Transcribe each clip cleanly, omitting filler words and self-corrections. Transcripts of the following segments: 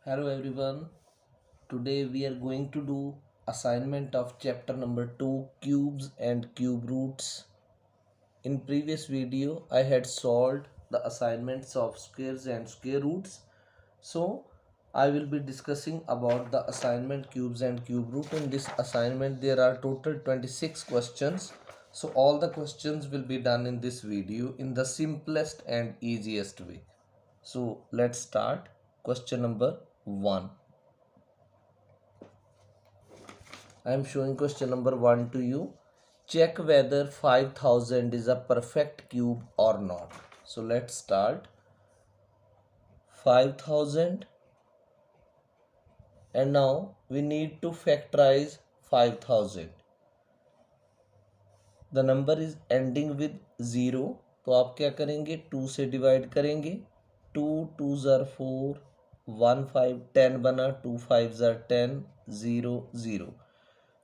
Hello everyone. Today we are going to do assignment of chapter number 2 cubes and cube roots. In previous video I had solved the assignments of squares and square roots. So I will be discussing about the assignment cubes and cube root. In this assignment there are total 26 questions. So all the questions will be done in this video in the simplest and easiest way. So let's start. Question number 1. I am showing question number 1 to you. Check whether 5000 is a perfect cube or not. So let's start. 5000, and now we need to factorize 5000. The number is ending with 0. तो आप क्या करेंगे, 2 से divide करेंगे. 2 2 ज़र 4, 1 5 10 बना, 2 5 ज़र 10, 0 0.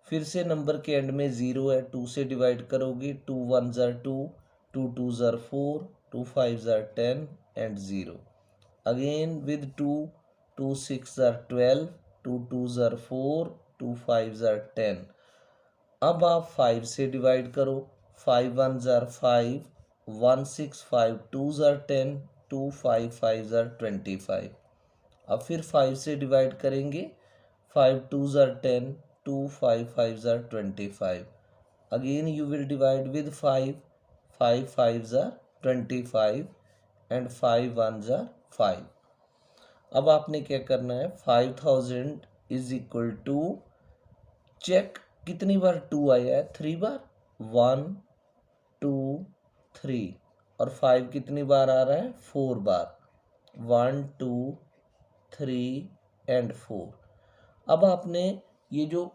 फिर से नंबर के एंड में 0 है, 2 से डिवाइड करोगे, 2 1 ज़र 2, 2 2 ज़र 4, 2 5 ज़र 10 एंड 0. अगेन विद 2, 2 6 ज़र 12, 2 2 ज़र 4, 2 5 ज़र 10. अब आप 5 से डिवाइड करो. 5 1 ज़र 5, 1 6 5 2 ज़र 10, 2 5 5 ज़र 25. अब फिर 5 से डिवाइड करेंगे. 5 2 ज़र 10, 2 5 5 ज़र 25. Again you will divide with 5, 5 5 ज़र 25 एंड 5 1 ज़र 5. अब आपने क्या करना है, 5000 इज इक्वल टू, चेक कितनी बार 2 आया है, 3 बार. 1 2 3. और 5 कितनी बार आ रहा है, 4 बार. 1 2 3 एंड 4. अब आपने ये जो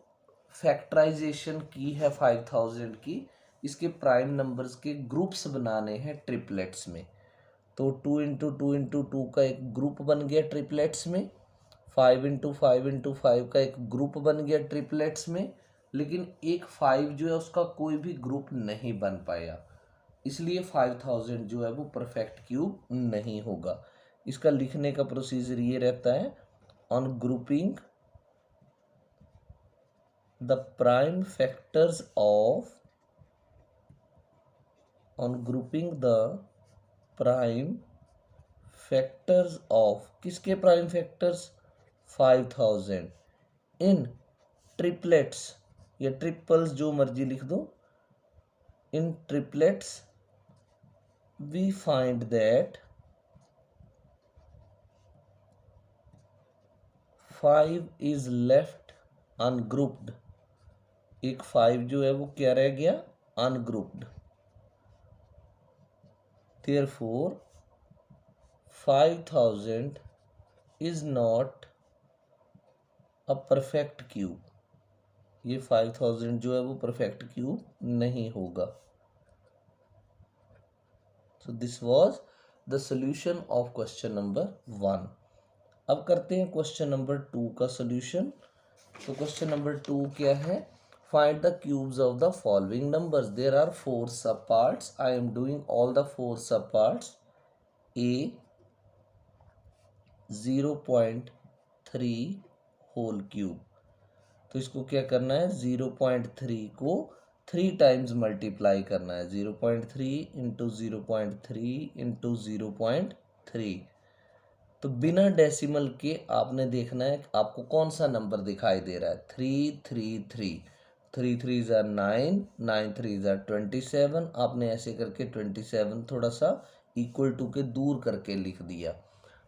फैक्टराइजेशन की है 5000 की, इसके प्राइम नंबर्स के ग्रुप्स बनाने हैं ट्रिपलेट्स में. तो 2 इंटू 2 इंटू 2 का एक ग्रुप बन गया ट्रिपलेट्स में. 5 इंटू 5 इंटू 5 का एक ग्रुप बन गया ट्रिपलेट्स में. लेकिन एक 5 जो है उसका कोई भी ग्रुप नहीं बन पाया, इसलिए 5000 जो है वो परफेक्ट क्यूब नहीं होगा. इसका लिखने का प्रोसीजर ये रहता है, on grouping the prime factors of, on grouping the prime factors of, किसके प्राइम फैक्टर्स, 5000 इन ट्रिपलेट्स या ट्रिपल्स, जो मर्जी लिख दो. इन triplets we find that 5 is left ungrouped. एक 5 जो है वो क्या रह गया, ungrouped. Therefore 5000 is not a perfect cube. ये 5000 जो है वो perfect cube नहीं होगा. So this was the solution of question number 1. अब करते हैं क्वेश्चन नंबर 2 का सॉल्यूशन. तो क्वेश्चन नंबर 2 क्या है, find the cubes of the following numbers. There are 4 sub parts. I am doing all the 4 sub parts. A 0.3 whole cube. तो इसको क्या करना है, 0.3 को 3 टाइम्स मल्टीप्लाई करना है. 0.3 इंटू 0.3 इंटू 0.3. तो बिना डेसिमल के आपने देखना है आपको कौन सा नंबर दिखाई दे रहा है. 333. 3 3 ज़ार 9, 9 3 ज़ार 27. आपने ऐसे करके 27 थोड़ा सा इक्वल टू के दूर करके लिख दिया.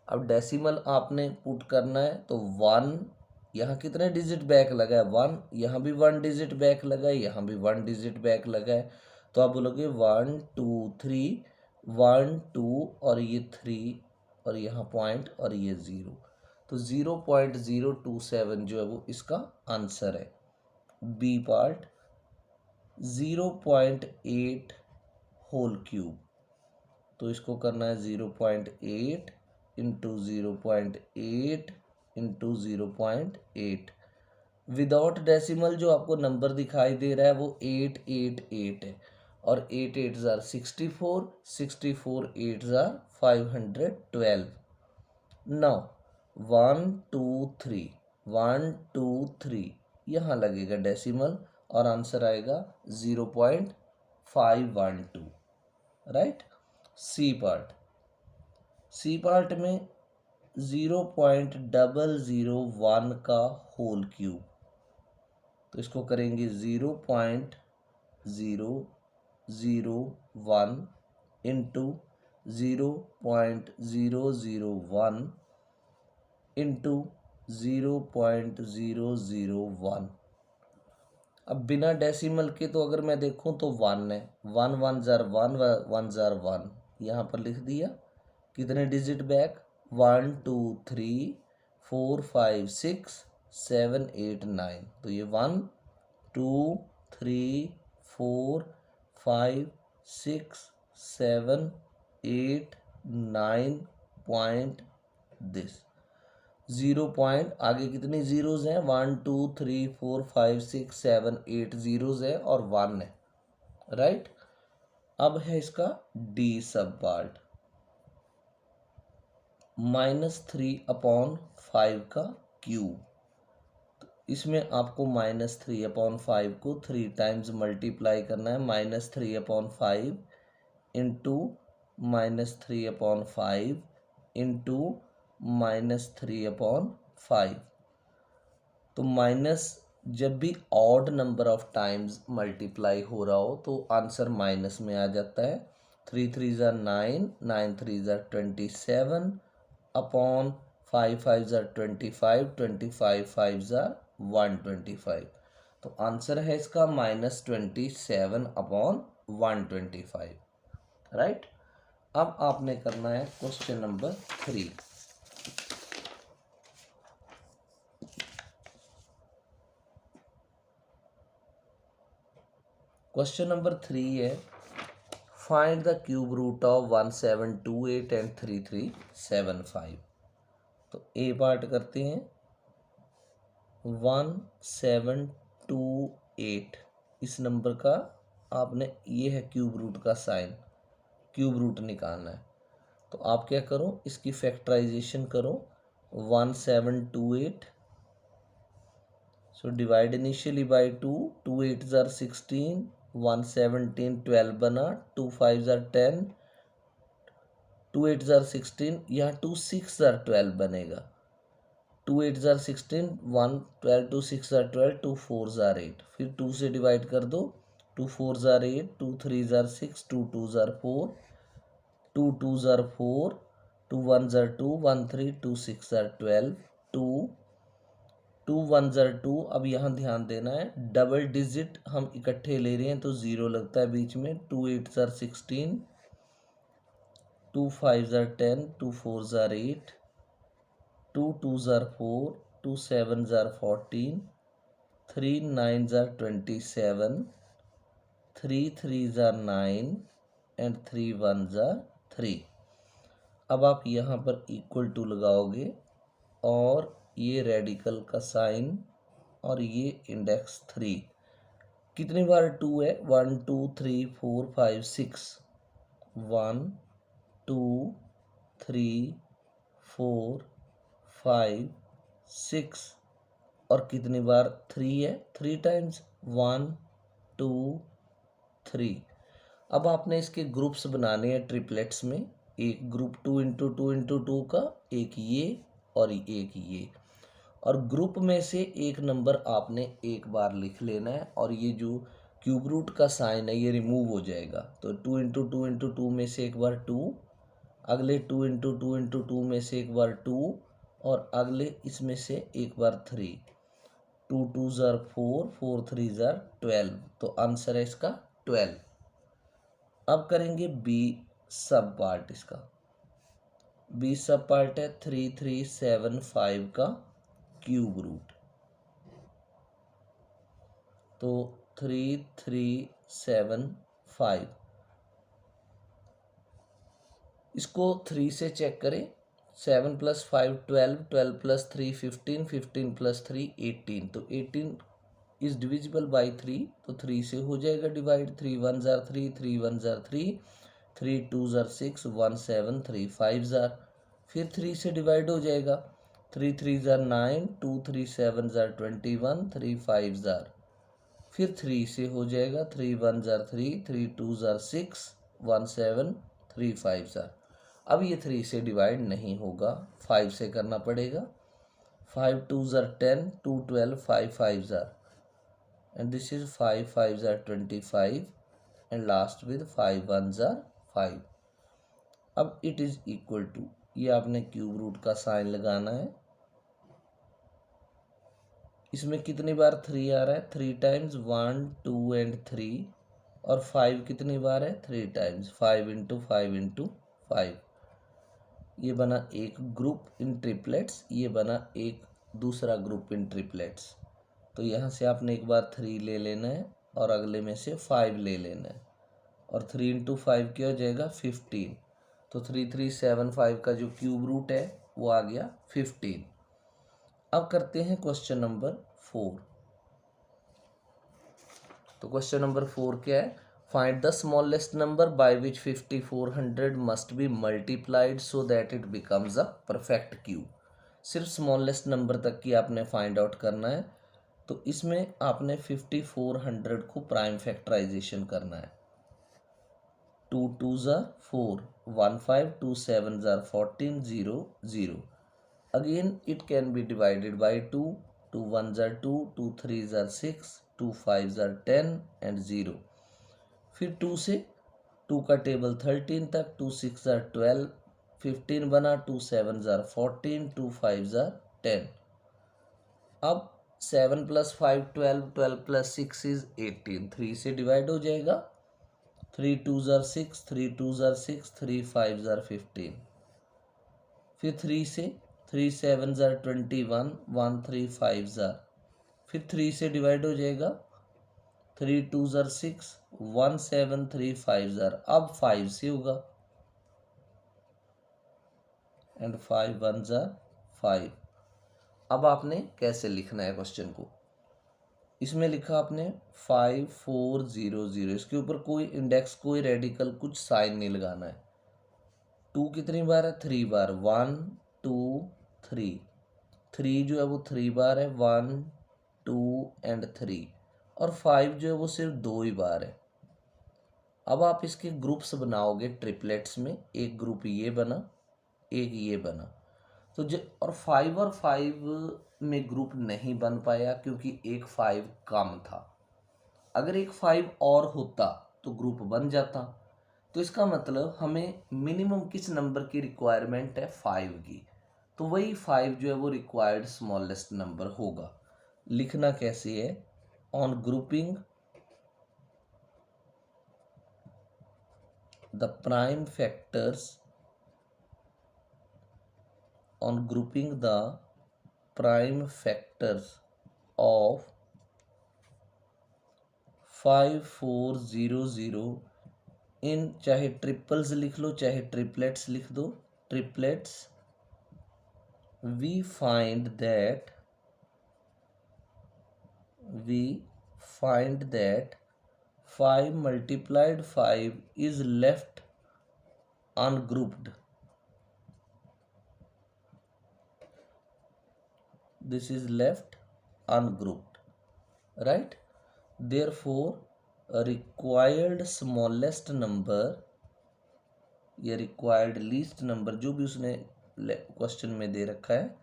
अब डेसिमल आपने पुट करना है. तो 1 यहाँ कितने डिजिट बैक लगा है, 1. यहाँ भी 1 डिजिट बैक लगा है, यहाँ भी 1 डिजिट बैक लगा है. तो आप बोलोगे 1 2 3, 1 2 और ये 3 और यहाँ पॉइंट और ये 0. तो 0.027 जो है वो इसका आंसर है. B part 0.8 whole cube. तो इसको करना है 0.8 इंटू 0.8 इंटू 0.8. विदाउट डेसिमल जो आपको नंबर दिखाई दे रहा है वो 888 है. और 8 8 ज़ार 64, 64 8 ज़ार 512. नाउ 1 2 3 1 2 3 यहाँ लगेगा डेसिमल और आंसर आएगा 0.512, राइट। सी पार्ट में 0.001 का होल क्यूब, तो इसको करेंगे 0.001 इंटू 0.001 इंटू 0.001। अब बिना डेसिमल के तो अगर मैं देखूं तो 1 है, 1 1 जार 1 1 जार 1, यहाँ पर लिख दिया। कितने डिजिट बैक, 1 2 3 4 5 6 7 8 9, तो ये 1 2 3 4 5 6 7 8 9 पॉइंट दिस 0 पॉइंट, आगे कितनी जीरोज हैं, 1 2 3 4 5 6 7 8 जीरोज है और 1 है, राइट। अब है इसका डी सब पार्ट, -3/5 का क्यूब। तो इसमें आपको -3/5 को 3 टाइम्स मल्टीप्लाई करना है, -3/5 इंटू -3/5 इंटू -3/5। तो माइनस जब भी odd number of times multiply हो रहा हो तो आंसर माइनस में आ जाता है। 3 3 ज़ा 9, 9 3 ज़ा 27 अपॉन 5 5 ज़ा 25, 25 5 ज़ा 125। तो आंसर है इसका -27/125, राइट। अब आपने करना है क्वेश्चन नंबर 3। क्वेश्चन नंबर 3 है, find the cube root of 1728 and 3375। तो ए पार्ट करते हैं। 1728 इस नंबर का आपने, ये है क्यूब रूट का साइन, क्यूब रूट निकालना है। तो आप क्या करो, इसकी फैक्टराइजेशन करो। 1728, सो डिवाइड इनिशियली बाई 2, 2 8 ज़ार 16, 1 17 12 बना, 2 5 ज़ार 10, 2 8 ज़ार 16, यहाँ 2 6 ज़ार 12 बनेगा। 2 8 ज़ार 16, 1 12, 2 6 ज़ार 12, 2 4 ज़ार 8, फिर 2 से डिवाइड कर दो, 2 4 ज़ार 8, 2 3 ज़ार 6, 2 2 ज़ार 4, 2 2 ज़ार 4, 2 1 ज़ार 2, 1 3, 2 6 ज़ार 12, 2 2 1 ज़ार 2। अब यहाँ ध्यान देना है, डबल डिजिट हम इकट्ठे ले रहे हैं तो ज़ीरो लगता है बीच में। 2 8 ज़ार 16, 2 5 ज़ार 10, 2 4 ज़ार 8, 2 2 ज़ार 4, 2 7 ज़ार 14, 3 9 ज़ार 27, 3 3 ज़ार 9 एंड 3 1 ज़ार 3। अब आप यहाँ पर इक्वल टू लगाओगे और ये रेडिकल का साइन और ये इंडेक्स 3। कितनी बार 2 है, 1 2 3 4 5 6, 1 2 3 4 5 6, और कितनी बार 3 है, 3 टाइम्स, 1 2 3। अब आपने इसके ग्रुप्स बनाने हैं ट्रिपलेट्स में, एक ग्रुप 2 इंटू 2 इंटू 2 का, एक ये और एक ये, और ग्रुप में से एक नंबर आपने एक बार लिख लेना है और ये जो क्यूब रूट का साइन है ये रिमूव हो जाएगा। तो 2 इंटू 2 इंटू 2 में से एक बार 2, अगले 2 इंटू 2 इंटू 2 में से एक बार 2, और अगले इसमें से एक बार 3। 2 2 ज़ार 4, 4 3 ज़ार 12, तो आंसर है इसका 12। अब करेंगे बी सब पार्ट। इसका बी सब पार्ट है 3375 का क्यूब रूट। तो 3375, इसको 3 से चेक करें। 7 + 5 12, 12 + 3 15, 15 + 3 18, तो 18 इज डिविजिबल बाई 3, तो 3 से हो जाएगा डिवाइड। 3 1 ज़ार 3, 3 1 ज़ार 3, 3 2 ज़ार 6, 1 7 3 5 ज़ार, फिर 3 से डिवाइड हो जाएगा। 3 3 ज़ार 9, 2 3 7 ज़ार 21, 3 5 ज़ार, फिर 3 से हो जाएगा, 3 1 ज़ार 3, 3 2 ज़ार 6, 1 7, 3 5 ज़ार। अब ये 3 से डिवाइड नहीं होगा, 5 से करना पड़ेगा। 5 2 ज़ार 10, 2 12, 5 5 ज़ार, and this is 5 5 ज़ार 25, and last with 5 1 ज़ार 5। अब इट इज इक्वल टू, ये आपने क्यूब रूट का साइन लगाना है। इसमें कितनी बार 3 आ रहा है? 3 टाइम्स, 1 2 एंड 3, और 5 कितनी बार है? 3 टाइम्स, 5 इंटू 5 इंटू 5। ये बना एक ग्रुप इन ट्रिपलेट्स, ये बना एक दूसरा ग्रुप इन ट्रिपलेट्स। तो यहाँ से आपने एक बार 3 ले लेना है और अगले में से 5 ले लेना है, और 3 इंटू 5 क्या हो जाएगा? 15। तो 3375 का जो क्यूब रूट है वो आ गया 15। अब करते हैं क्वेश्चन नंबर 4। तो क्वेश्चन नंबर 4 क्या है? Find the smallest number by which 5400 must be multiplied so that it becomes a perfect cube. सिर्फ स्मॉलेस्ट नंबर तक की आपने फाइंड आउट करना है। तो इसमें आपने 5400 को प्राइम फैक्टराइजेशन करना है। 2 2 ज़ार 4, 1 5, 2 7 ज़ार 14, 0 0। Again it can be divided by 2, 2 1 ज़ार 2, 2 3 ज़ार 6, 2 5 ज़ार 10 एंड 0। फिर 2 से 2 का टेबल 13 तक, 2 6 ज़ार 12, 15 बना, 2 7 ज़ार 14, 2 5 ज़ार 10। अब 7 + 5 12, 12 + 6 इज 18, 3 से डिवाइड हो जाएगा। 3 2 ज़ार 6, 3 2 ज़ार 6, 3 5 ज़ार 15। फिर 3 से 3 7 ज़ार 21, 1 3 5 ज़ार, फिर 3 से डिवाइड हो जाएगा। 3 2 ज़ार 6, 1 7 3 5 ज़ार, अब 5 से होगा, एंड 5 1 ज़ार 5। अब आपने कैसे लिखना है क्वेश्चन को? इसमें लिखा आपने 5 4 0 0, इसके ऊपर कोई इंडेक्स, कोई रेडिकल, कुछ साइन नहीं लगाना है। 2 कितनी बार है? 3 बार, 1 2 3। 3 जो है वो 3 बार है, 1 2 एंड 3, और 5 जो है वो सिर्फ 2 ही बार है। अब आप इसके ग्रुप्स बनाओगे ट्रिपलेट्स में, एक ग्रुप ये बना, एक ये बना। तो और 5 में ग्रुप नहीं बन पाया क्योंकि एक 5 कम था। अगर एक 5 और होता तो ग्रुप बन जाता। तो इसका मतलब हमें मिनिमम किस नंबर की रिक्वायरमेंट है? 5 की। तो वही 5 जो है वो रिक्वायर्ड स्मॉलेस्ट नंबर होगा। लिखना कैसे है? On grouping the prime factors, on grouping the prime factors of 5400 इन, चाहे ट्रिपल्स लिख लो चाहे ट्रिपलेट्स लिख दो, triplets, we find that 5 multiplied 5 is left ungrouped. This is left ungrouped, right? Therefore a required smallest number या required least number, जो भी उसने question में दे रखा है,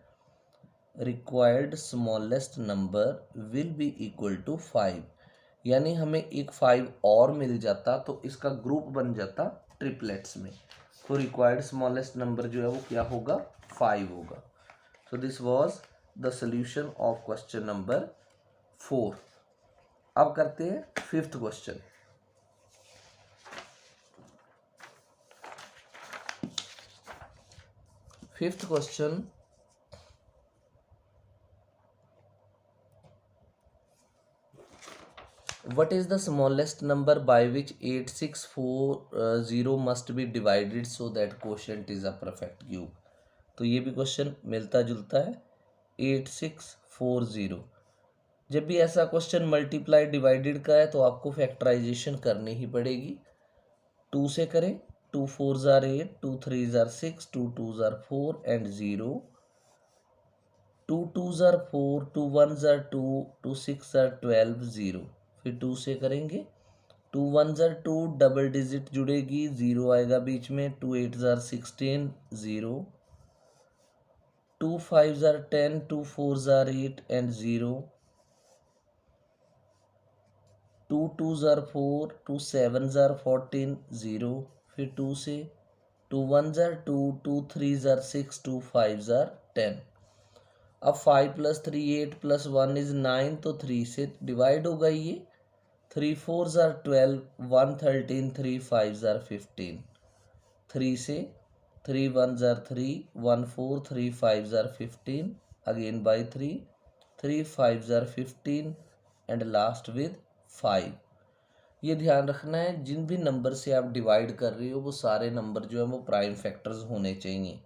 required smallest number will be equal to 5। यानी हमें एक 5 और मिल जाता तो इसका ग्रुप बन जाता ट्रिपलेट्स में। तो रिक्वायर्ड स्मॉलेस्ट नंबर जो है वो क्या होगा? 5 होगा। सो this was the solution of question number 4। अब करते हैं 5th question. Fifth question, what is the smallest number by which 8640 must be divided so that quotient is a perfect cube? तो ये भी क्वेश्चन मिलता जुलता है। 8640, जब भी ऐसा क्वेश्चन मल्टीप्लाई डिवाइडेड का है तो आपको फैक्टराइजेशन करनी ही पड़ेगी। 2 से करें, 2 4 ज़ार 8, 2 3 ज़ार 6, 2 2 ज़ार 4 एंड 0। टू टू ज़ार 4, टू वन ज़ार 2, टू सिक्स ज़ार 12, 0। फिर 2 से करेंगे, टू वन ज़ार 2, डबल डिजिट जुड़ेगी, 0 आएगा बीच में, टू एट ज़ार 16, 0। टू फाइव ज़ार 10, टू फोर ज़ार 8 एंड 0। टू टू ज़ार 4, टू सेवन ज़ार 14, 0। फिर 2 से, टू वन ज़ार 2, टू थ्री ज़ार 6, टू फाइव ज़ार 10। अब 5 + 3 8 + 1 इज 9, तो 3 से डिवाइड होगा ये। 3 4 ज़ार 12, 1 13, 3 5 ज़ार 15। 3 से, 3 1 ज़ार 3, 1 4, 3 5 ज़ार 15, अगेन बाई 3, 3 5 ज़ार 15 एंड लास्ट विद 5। ये ध्यान रखना है, जिन भी नंबर से आप डिवाइड कर रहे हो वो सारे नंबर जो है वो प्राइम फैक्टर्स होने चाहिए।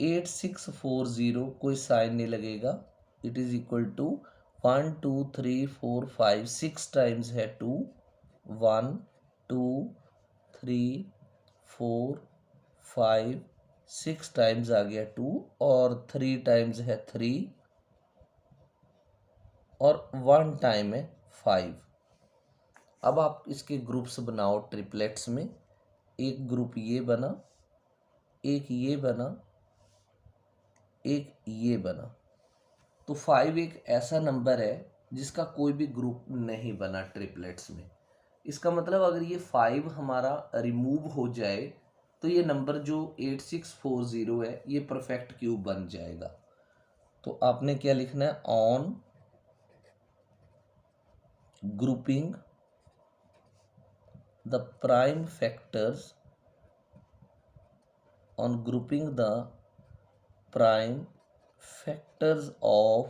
8640 कोई साइन नहीं लगेगा, it is equal to 1 2 3 4 5 6 times है 2, 1 2 3 4 5 6 टाइम्स आ गया 2, और 3 टाइम्स है 3, और 1 टाइम है 5। अब आप इसके ग्रुप्स बनाओ ट्रिपलेट्स में। एक ग्रुप ये बना, एक ये बना, एक ये बना। तो 5 एक ऐसा नंबर है जिसका कोई भी ग्रुप नहीं बना ट्रिपलेट्स में। इसका मतलब अगर ये 5 हमारा रिमूव हो जाए तो ये नंबर जो 8640 है ये परफेक्ट क्यूब बन जाएगा। तो आपने क्या लिखना है, on grouping the prime factors, on grouping the prime factors of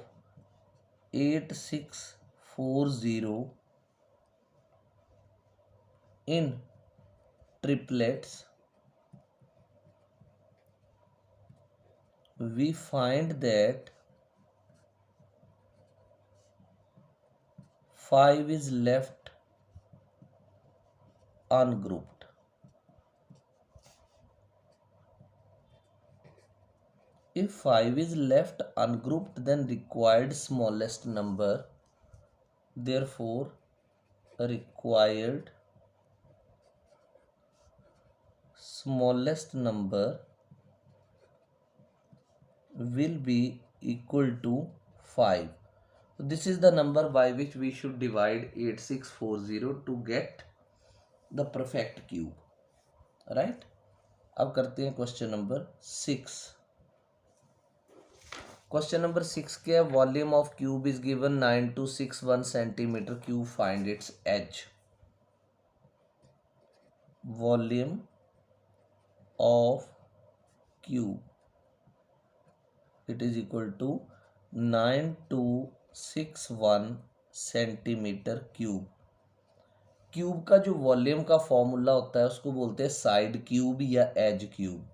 8640 in triplets, we find that 5 is left ungrouped. If 5 is left ungrouped, then required smallest number, therefore required smallest number will be equal to 5. So this is the number by which we should divide 8640 to get the perfect cube, right? अब करते हैं question number 6। Question number 6 क्या है, volume of cube is given 9261 centimetre cube, find its edge. Volume of cube it is equal to 9261 centimetre cube. Cube का जो volume का formula होता है उसको बोलते हैं साइड क्यूब या एज क्यूब।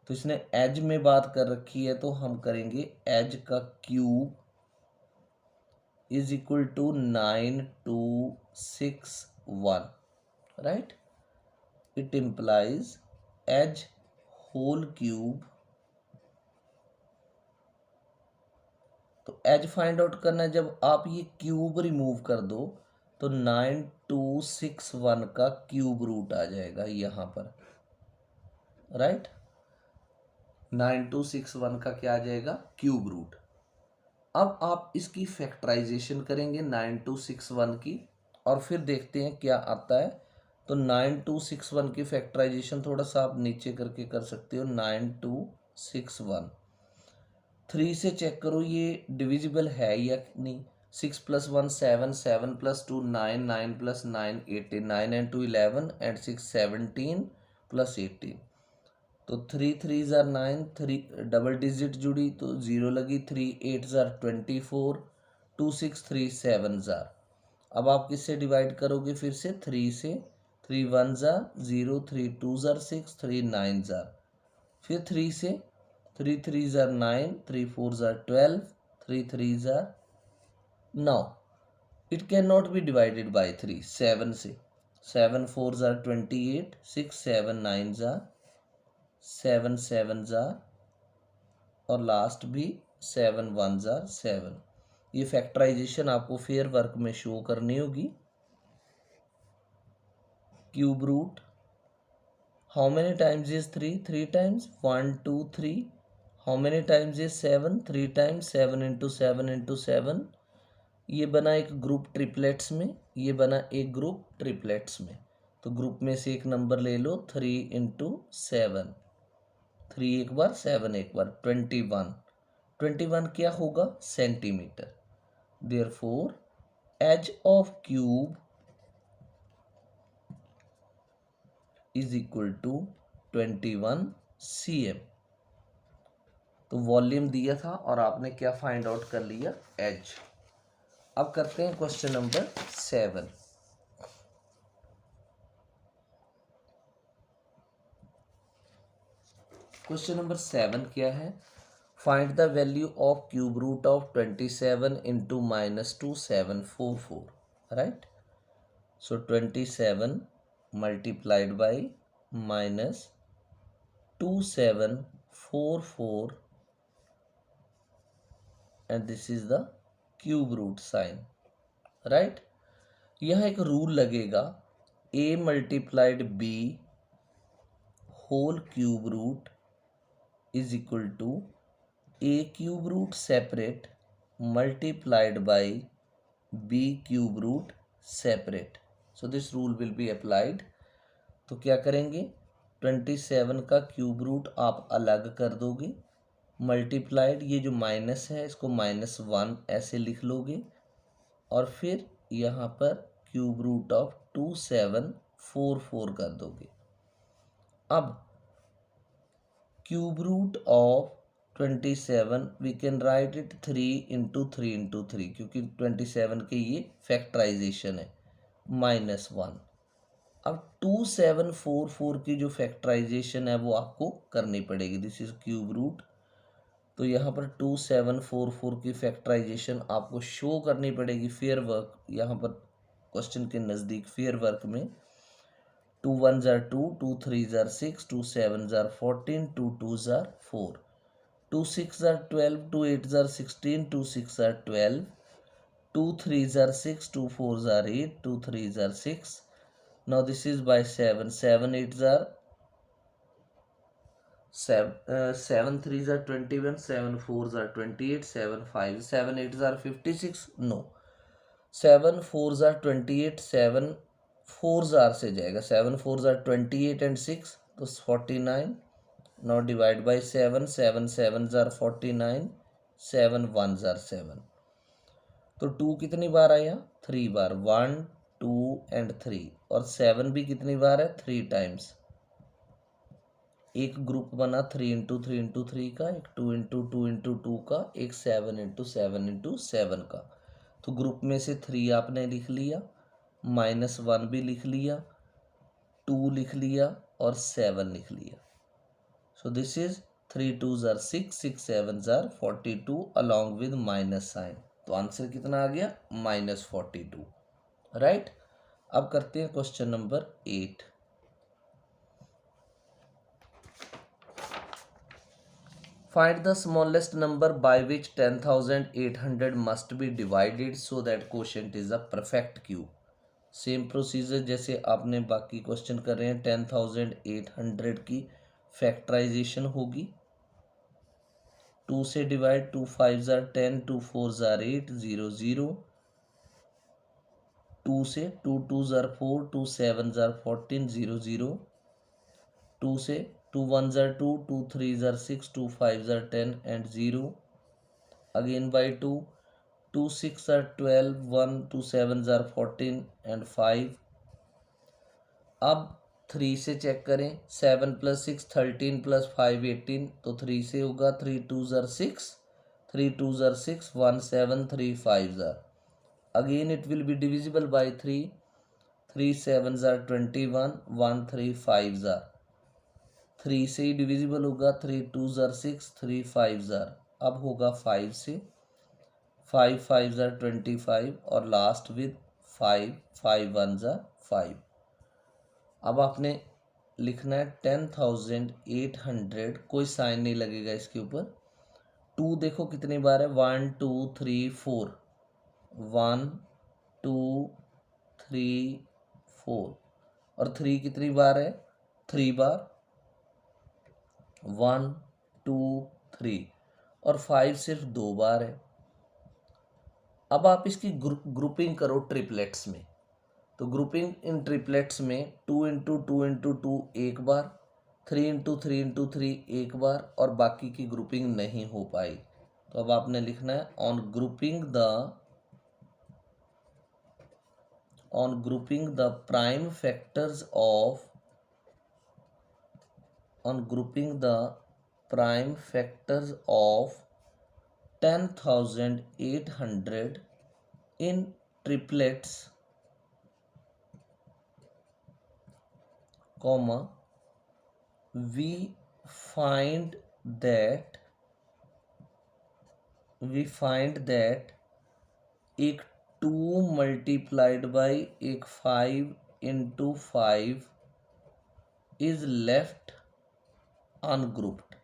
तो इसने एज में बात कर रखी है तो हम करेंगे एज का cube is equal to 9261, right. It implies edge whole cube. तो एज फाइंड आउट करना है, जब आप ये क्यूब रिमूव कर दो तो 9261 का क्यूब रूट आ जाएगा यहाँ पर, राइट। 9261 का क्या आ जाएगा, क्यूब रूट। अब आप इसकी फैक्टराइजेशन करेंगे 9261 की, और फिर देखते हैं क्या आता है। तो 9261 की फैक्टराइजेशन थोड़ा सा आप नीचे करके कर सकते हो। 9261 3 से चेक करो ये डिविजिबल है या नहीं। 6 + 1 7, 7 + 2 9, 9 + 9 18, 9 and 2 11 and 6 17 + 18। तो 3 3 ज़ार 9, 3 डबल डिजिट जुड़ी तो 0 लगी, 3 8 ज़ार 24, 2 6 3 7 ज़ार। अब आप किससे डिवाइड करोगे, फिर से 3 से, 3 1 ज़ार 0, 3 2 ज़ार 6, 3 9 ज़ार। फिर 3 से, 3 3 ज़ार 9, 3 4 ज़ार 12, 3 3 ज़ार 9। It can not be divided by 3। 7 से, 7 4 ज़ार 28, 6 7 9 ज़ार 7 7 ज़ार, और लास्ट भी 7 1 जार 7। ये फैक्टराइजेशन आपको फेयर वर्क में शो करनी होगी। Cube root, how many times is 3? 3 times, 1 2 3। How many times is 7? 3 times, 7 into 7 into 7। ये बना एक ग्रुप ट्रिपलेट्स में, ये बना एक ग्रुप ट्रिपलेट्स में। तो ग्रुप में से एक नंबर ले लो, 3 इंटू 7। 3 एक बार, 7 एक बार, 21। 21 क्या होगा? Centimetre. Therefore edge of cube is equal to 21 cm। तो वॉल्यूम दिया था और आपने क्या फाइंड आउट कर लिया? एज। अब करते हैं क्वेश्चन नंबर 7। क्वेश्चन नंबर 7 क्या है? Find the value of cube root of 27 into -2744। Right, so 27 multiplied by -2744 and this is the cube root sign. Right, यह एक रूल लगेगा, a multiplied b whole cube root is equal to a cube root separate multiplied by b cube root separate. So this rule will be applied. तो क्या करेंगे? 27 का cube root आप अलग कर दोगे, मल्टीप्लाइड ये जो माइनस है इसको -1 ऐसे लिख लोगे, और फिर यहाँ पर क्यूब रूट ऑफ 2744 कर दोगे। अब cube root of 27 we can write it 3 into 3 into 3, क्योंकि 27 के ये फैक्टराइजेशन है, -1। अब 2744 की जो फैक्टराइजेशन है वो आपको करनी पड़ेगी। दिस इज क्यूब रूट, तो यहाँ पर 2744 की फैक्टराइजेशन आपको शो करनी पड़ेगी फेयर वर्क, यहाँ पर क्वेश्चन के नज़दीक फेयर वर्क में। 2 1 are 2, 2 3 are 6, 2 7 are 14, 2 2 are 4, 2 6 are 12, 2 8 are 16, 2 6 are 12, 2 3 are 6, 2 4 are 8, 2 3 are 6। Now this is by 7, 7 8 are 7 3 are 21, 7 4 are 28, 7 5 7 8 are 56। No, 7 4 are 28, 7 4 jar से जाएगा, 7 4 जार 28 एंड 6 तो 49। Now divide by 7, 7 7 are 49, 7 1 are 7। तो 2 कितनी बार आया? 3 बार, 1 2 and 3। और 7 भी कितनी बार है? 3 टाइम्स। एक ग्रुप बना 3 इंटू 3 इंटू 3 का, एक 2 इंटू 2 इंटू 2 का, एक 7 इंटू 7 इंटू 7 का। तो ग्रुप में से 3 आपने लिख लिया, -1 भी लिख लिया, 2 लिख लिया और 7 लिख लिया। So this is 3 2 are 6, 6 7 are 42 along with minus sign. तो आंसर कितना आ गया? -42। राइट, अब करते हैं question number 8। Find the smallest number by which 10,800 must be divided so that quotient is a perfect cube. Same procedure जैसे आपने बाकी क्वेश्चन कर रहे हैं। 10,800 की फैक्टराइजेशन होगी, 2 से डिवाइड, 2 5 जार 10, 2 4 जार 8, 0 0, 2 से 2 2 जार 4, 2 7 जार 14, 0 0, 2 से 2 1 are 2, 2 3 are 6, 2 5 jar 10 and 0, again by 2, 2 6 are 12, 1 2 7 are 14 and 5। अब 3 से चेक करें, 7 + 6 13 + 5 18, तो 3 से होगा, 3 2 are 6, 3 2 are 6, 1 7 3 5 jar. Again it will be divisible by 3, 3 7 jar 21, 1 3 5 jar. 3 से ही डिविजिबल होगा, 3 2 जार 6, 3 5 जार। अब होगा 5 से, 5 5 जार 25 और लास्ट विद 5, 5 1 जार 5। अब आपने लिखना है 10,800, कोई साइन नहीं लगेगा इसके ऊपर, टू देखो कितनी बार है, 1 2 3 4, 1 2 3 4, और 3 कितनी बार है, 3 बार, 1 2 3, और 5 सिर्फ 2 बार है। अब आप इसकी ग्रुपिंग करो ट्रिपलेट्स में। तो ग्रुपिंग इन ट्रिपलेट्स में 2 × 2 × 2 एक बार, 3 × 3 × 3 एक बार, और बाकी की ग्रुपिंग नहीं हो पाई। तो अब आपने लिखना है on grouping the prime factors of 10,800 in triplets, comma, we find that एक 2 मल्टीप्लाइड बाई एक 5 × 5 is left ungrouped.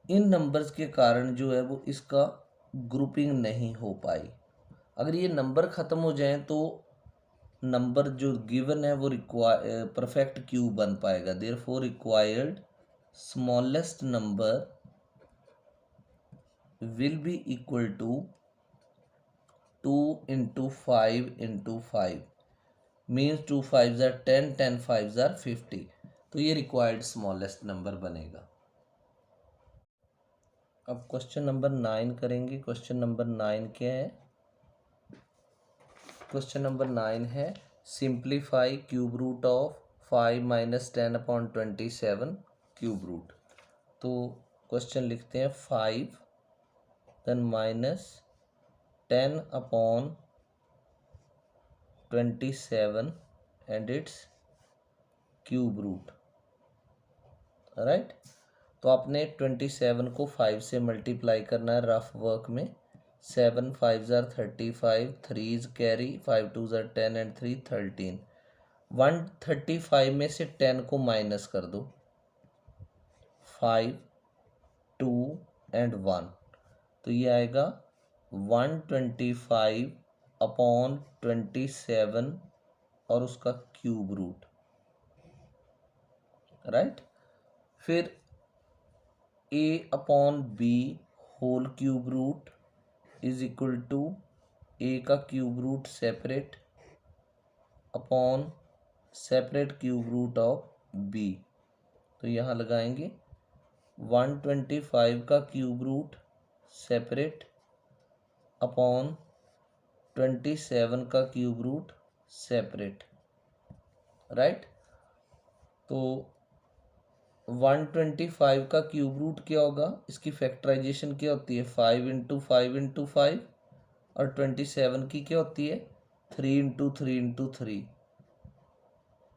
In numbers के कारण जो है वो इसका ग्रुपिंग नहीं हो पाई। अगर ये नंबर ख़त्म हो जाएं तो नंबर जो गिवन है वो परफेक्ट क्यूब बन पाएगा। Therefore required smallest number will be equal to 2 × 5 × 5 means 2 5s are 10, 10 5s are 50। तो ये रिक्वायर्ड स्मॉलेस्ट नंबर बनेगा। अब क्वेश्चन नंबर 9 करेंगे। क्वेश्चन नंबर 9 क्या है? क्वेश्चन नंबर 9 है simplify cube root of 5 - 10/27 cube root. तो क्वेश्चन लिखते हैं 5 then -10/27 and its cube root, right. तो आपने 27 को 5 से मल्टीप्लाई करना है रफ वर्क में। 7 5s are 35, 3s carry, 5 2s are 10 and 3 13। 135 में से 10 को माइनस कर दो, 5 2 एंड 1, तो ये आएगा 125/27 और उसका क्यूब रूट, राइट। फिर a/b whole cube root is equal to a का cube root separate upon separate cube root of b। तो यहाँ लगाएंगे 125 का क्यूब रूट सेपरेट अपॉन 27 का क्यूब रूट सेपरेट, राइट। तो 125 का क्यूब रूट क्या होगा, इसकी फैक्टराइजेशन क्या होती है, 5 × 5 × 5, और 27 की क्या होती है, 3 × 3 × 3।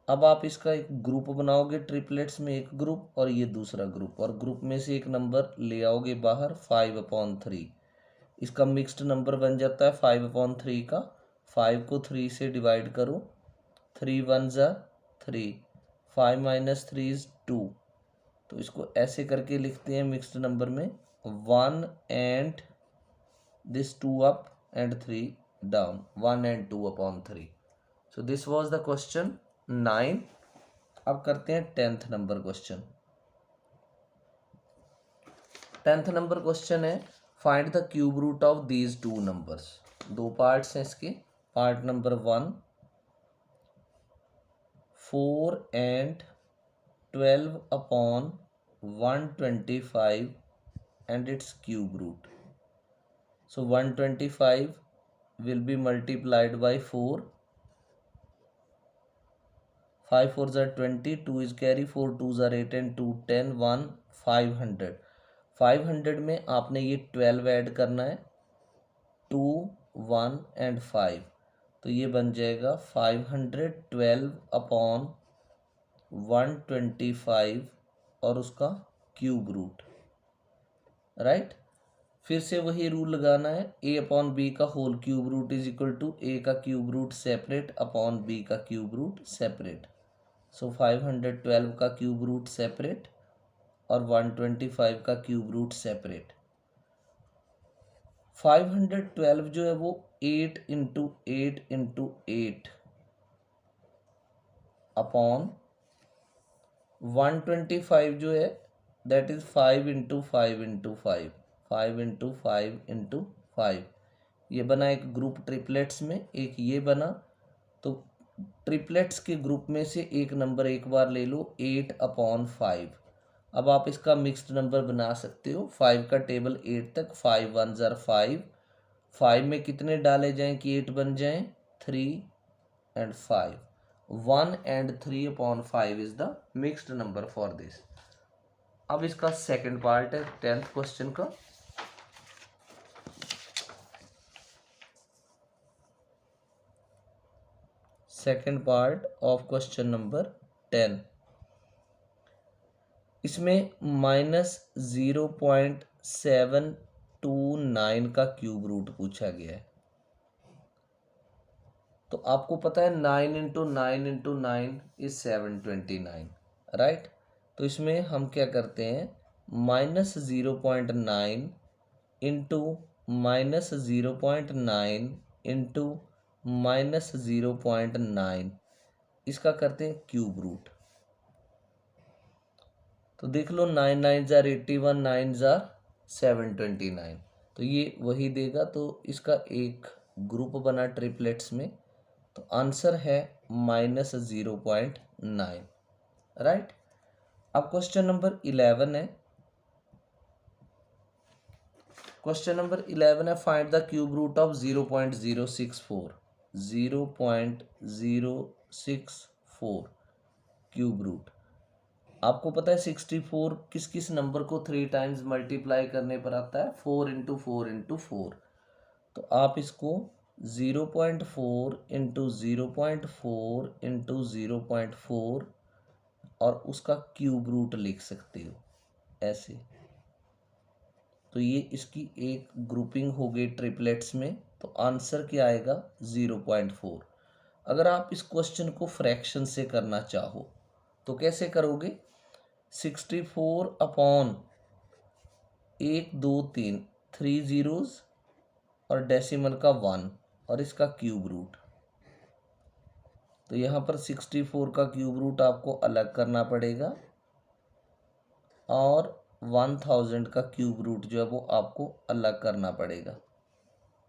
अब आप इसका एक ग्रुप बनाओगे ट्रिपलेट्स में, एक ग्रुप और ये दूसरा ग्रुप, और ग्रुप में से एक नंबर ले आओगे बाहर 5/3। इसका मिक्स्ड नंबर बन जाता है 5/3 का। 5 को 3 से डिवाइड करो, 3 1s are 3, 5 - 3 is 2। तो इसको ऐसे करके लिखते हैं मिक्स्ड नंबर में 1 and this 2 up and 3 down, 1 and 2/3। So this was the question 9। अब करते हैं 10th number question. 10th number question है find the cube root of these two numbers. दो पार्ट्स हैं इसके। Part number 1 4 and 12/125 and its cube root। So 125 will be multiplied by 4, 5 4s are 20, 2 is carry, 4 2s are 8 and 2 10, 1 500। 500 में आपने ये 12 add करना है, 2 1 and 5, तो ये बन जाएगा 512/125 और उसका क्यूब रूट, राइट। फिर से वही रूल लगाना है, a/b का whole cube root is equal to a का cube root separate upon b का क्यूब रूट सेपरेट। सो 512 का क्यूब रूट सेपरेट और 125 का क्यूब रूट सेपरेट। 512 जो है वो 8 इंटू 8 अपॉन 125 जो है दैट इज 5 ये बना एक ग्रुप ट्रिपलेट्स में, एक ये बना। तो ट्रिपलेट्स के ग्रुप में से एक नंबर एक बार ले लो 8/5। अब आप इसका मिक्स्ड नंबर बना सकते हो। 5 का टेबल 8 तक, 5 1 ज़र 5। 5 में कितने डाले जाएं कि 8 बन जाएं? 3 and 5। 1 and 3/5 is the mixed number for this. अब इसका सेकंड पार्ट है 10th क्वेश्चन का। Second part of question number 10। इसमें -0.729 का क्यूब रूट पूछा गया है। तो आपको पता है 9 इंटू 9 इंटू 9 इज 729, राइट। तो इसमें हम क्या करते हैं, -0.9 इंटू -0.9 इंटू -0.9 इसका करते हैं क्यूब रूट। तो देख लो 9 9 ज़ार 81, 9 ज़ार 729। तो ये वही देगा। तो इसका एक ग्रुप बना ट्रिपलेट्स में। तो आंसर है -0.9, राइट। अब क्वेश्चन नंबर 11 है। क्वेश्चन नंबर 11 है, find the cube root of 0.064। 0.064 cube root. आपको पता है 64 किस किस नंबर को 3 टाइम्स मल्टीप्लाई करने पर आता है? 4 इंटू 4 इंटू 4। तो आप इसको 0.4 इंटू 0.4 इंटू 0.4 और उसका क्यूब रूट लिख सकते हो ऐसे। तो ये इसकी एक ग्रुपिंग हो गई ट्रिपलेट्स में। तो आंसर क्या आएगा? 0.4। अगर आप इस क्वेश्चन को फ्रैक्शन से करना चाहो तो कैसे करोगे? 64 अपॉन 1 2 3 3 जीरोज और डेसिमल का 1 और इसका क्यूब रूट। तो यहाँ पर 64 का क्यूब रूट आपको अलग करना पड़ेगा और 1000 का क्यूब रूट जो है वो आपको अलग करना पड़ेगा,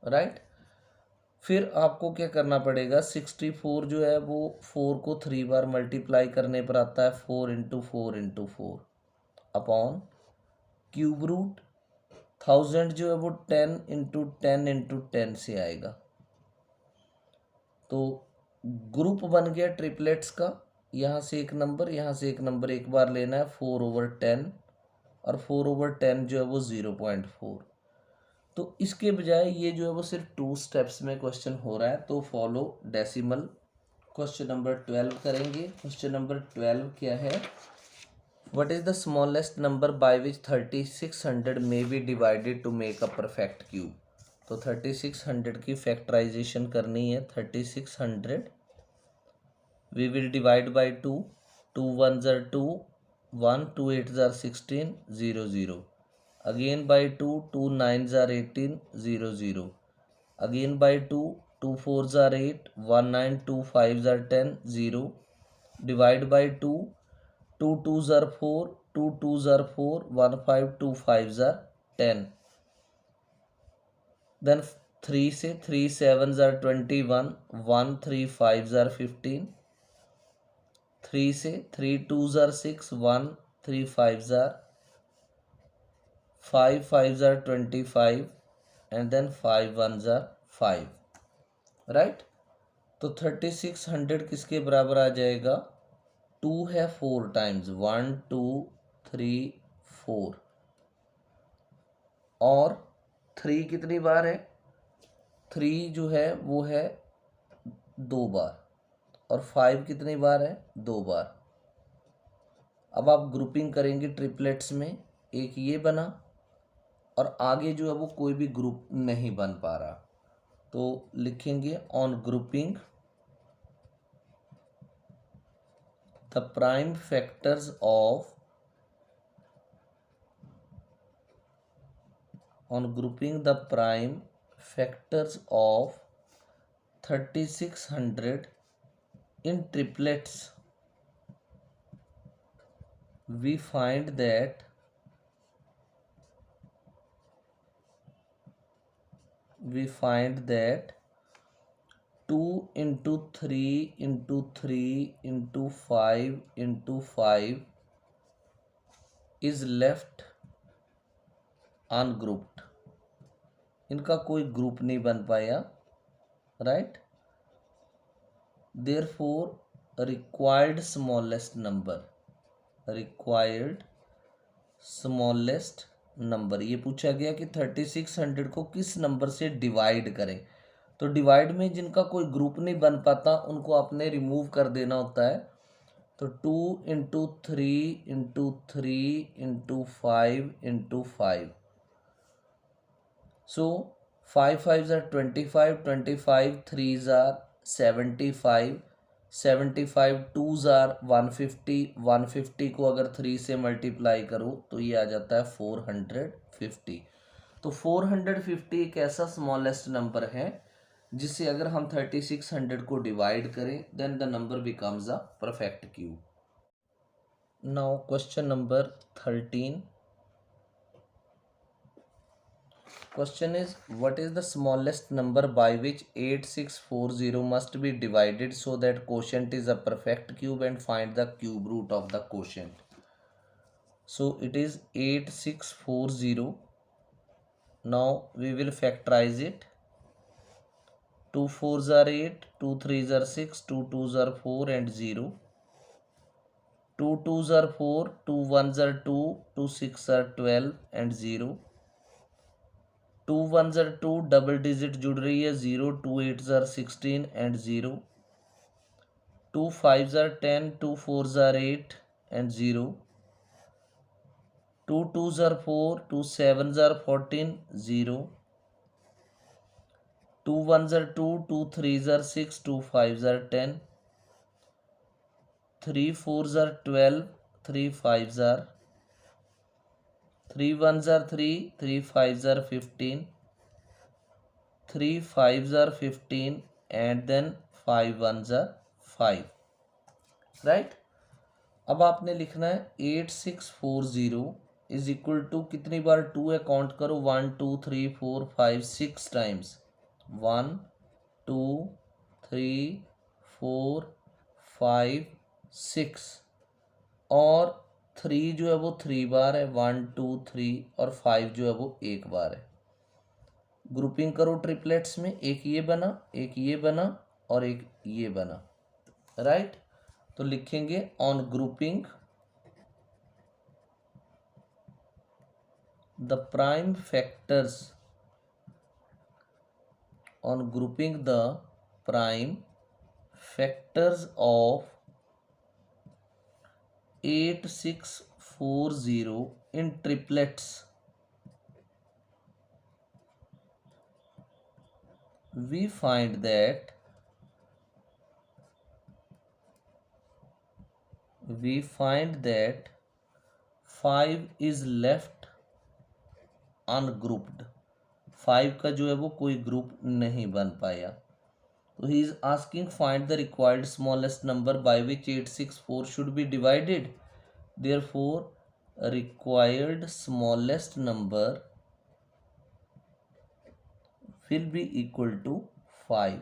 राइट। फिर आपको क्या करना पड़ेगा? 64 जो है वो 4 को 3 बार मल्टीप्लाई करने पर आता है 4 into 4 into 4 upon cube root 1000 जो है वो 10 इंटू 10 इंटू 10 से आएगा। तो ग्रुप बन गया ट्रिपलेट्स का। यहाँ से एक नंबर, यहाँ से एक नंबर एक बार लेना है 4/10 और 4/10 जो है वो 0.4। तो इसके बजाय ये जो है वो सिर्फ 2 स्टेप्स में क्वेश्चन हो रहा है। तो फॉलो डेसिमल। क्वेश्चन नंबर 12 करेंगे। क्वेश्चन नंबर 12 क्या है? What is the smallest number by which 3600 may be divided to make a perfect cube? तो 3600 की फैक्टराइजेशन करनी है। 3600 we will divide by 2। 2 1 ज़र 2, 1 2 8 ज़र 16, 0 0। Again by 2, 2 9 ज़र 18, 0 0। Again by 2, 2 4 ज़र 8, 1 9 2 5 ज़र 10, 0। Divide by 2, 2 2 ज़र 4, 2 2 ज़र 4, 1 5 2 5 ज़र 10। देन 3 से 3 7 ज़र 21, 1 3 5 ज़र 15। 3 से 3 2 ज़र 6, 1 3 5 ज़र 5 5 ज़र 25 एंड देन 5 1 ज़र 5, राइट। तो 3600 किसके बराबर आ जाएगा? 2 है 4 टाइम्स, 1 2 3 4 और 3 कितनी बार है? 3 जो है वो है 2 बार और 5 कितनी बार है? 2 बार। अब आप ग्रुपिंग करेंगे ट्रिपलेट्स में। एक ये बना और आगे जो है वो कोई भी ग्रुप नहीं बन पा रहा। तो लिखेंगे on grouping the prime factors on grouping the prime factors of 3600 in triplets, we find that 2 into 3 into 3 into 5 into 5 is left ungrouped. इनका कोई ग्रुप नहीं बन पाया, right. Therefore required smallest number, ये पूछा गया कि 3600 को किस नंबर से डिवाइड करें. तो डिवाइड में जिनका कोई ग्रुप नहीं बन पाता उनको आपने रिमूव कर देना होता है. तो 2 into 3 into 3 into 5 into 5. So 5 5s are 25, 25 3s are 75, 75 2s are 150, 150 को अगर 3 से मल्टीप्लाई करो तो ये आ जाता है 450. तो 450 एक ऐसा स्मॉलेस्ट नंबर है जिससे अगर हम 3600 को डिवाइड करें then the number becomes a perfect cube. Now question number 13. Question is, what is the smallest number by which 8640 must be divided so that quotient is a perfect cube, and find the cube root of the quotient. So it is 8640. Now we will factorize it. 2 4s are 8, 2 3s are 6, 2 2s are 4 and 0. 2 2s are 4, 2 1s are 2, 2 6 are 12 and 0. 2 1s are 2, double digit जुड़ रही है 0, 2 8s are 16 and 0. 2 5s are 10, 2 4s are 8 and 0. 2 2s are 4, 2 7s are 14, 0. 2 1s are 2, 2 3s are 6, 2 5s are 10. 3 4s are 12, 3 5s are 3 1s are 3, 3 5s are 15, 3 5s are 15 and then 5 1s are 5, right. अब आपने लिखना है 8640 is equal to, कितनी बार 2 है count करो, 1 2 3 4 5 6 times. 1 2 3 4 5 6 और 3 जो है वो 3 बार है, 1 2 3 और 5 जो है वो 1 बार है. ग्रुपिंग करो ट्रिपलेट्स में, एक ये बना, एक ये बना और एक ये बना, राइट. तो लिखेंगे on grouping the prime factors, on grouping the prime factors of 8640 in triplets, we find that 5 is left ungrouped. 5 का जो है वो कोई ग्रुप नहीं बन पाया. तो he is asking find the required smallest number by which 864 should be divided. Therefore required smallest number will be equal to 5.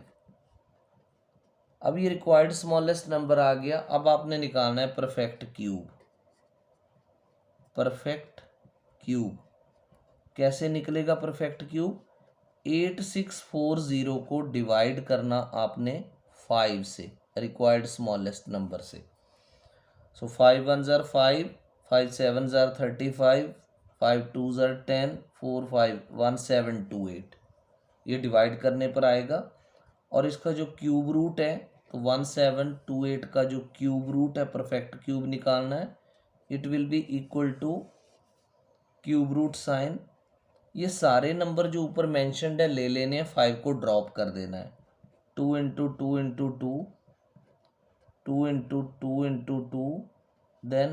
अब ये रिक्वायर्ड स्मॉलेस्ट नंबर आ गया. अब आपने निकालना है परफेक्ट क्यूब. परफेक्ट क्यूब कैसे निकलेगा परफेक्ट क्यूब? 8640 को डिवाइड करना आपने 5 से, रिक्वायर्ड स्मॉलेस्ट नंबर से. सो 5 1s are 5, 5 7s are 35, 5 2s are 10, 4 5 1 7 2 8. ये डिवाइड करने पर आएगा. और इसका जो क्यूब रूट है तो 1728 का जो क्यूब रूट है परफेक्ट क्यूब निकालना है. It will be equal to cube root sign. ये सारे नंबर जो ऊपर मेंशन्ड है ले लेने हैं, 5 को ड्रॉप कर देना है. 2 into 2 into 2, 2 into 2 into 2, then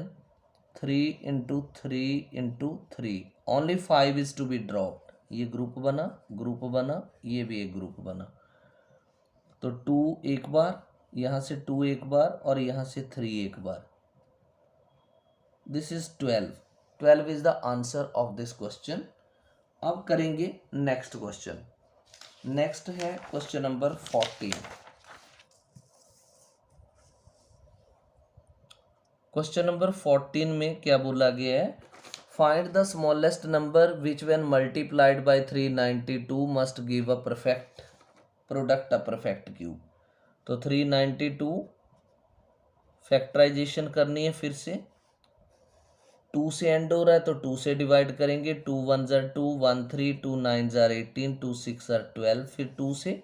3 into 3 into 3. Only 5 is to be dropped. ये ग्रुप बना, ये भी एक ग्रुप बना। तो 2 एक बार, यहाँ से 2 एक बार और यहाँ से 3 एक बार। This is 12 is the answer of this question. अब करेंगे नेक्स्ट क्वेश्चन। नेक्स्ट है क्वेश्चन नंबर 14। क्वेश्चन नंबर 14 में क्या बोला गया है? Find the smallest number which when multiplied by 392 must give a perfect cube. तो 392 फैक्टराइजेशन करनी है, फिर से 2 से एंड हो रहा है तो 2 से डिवाइड करेंगे। 2 1 जार 2, 1 3, 2 9 जार 18, 2 6 जार 12, फिर 2 से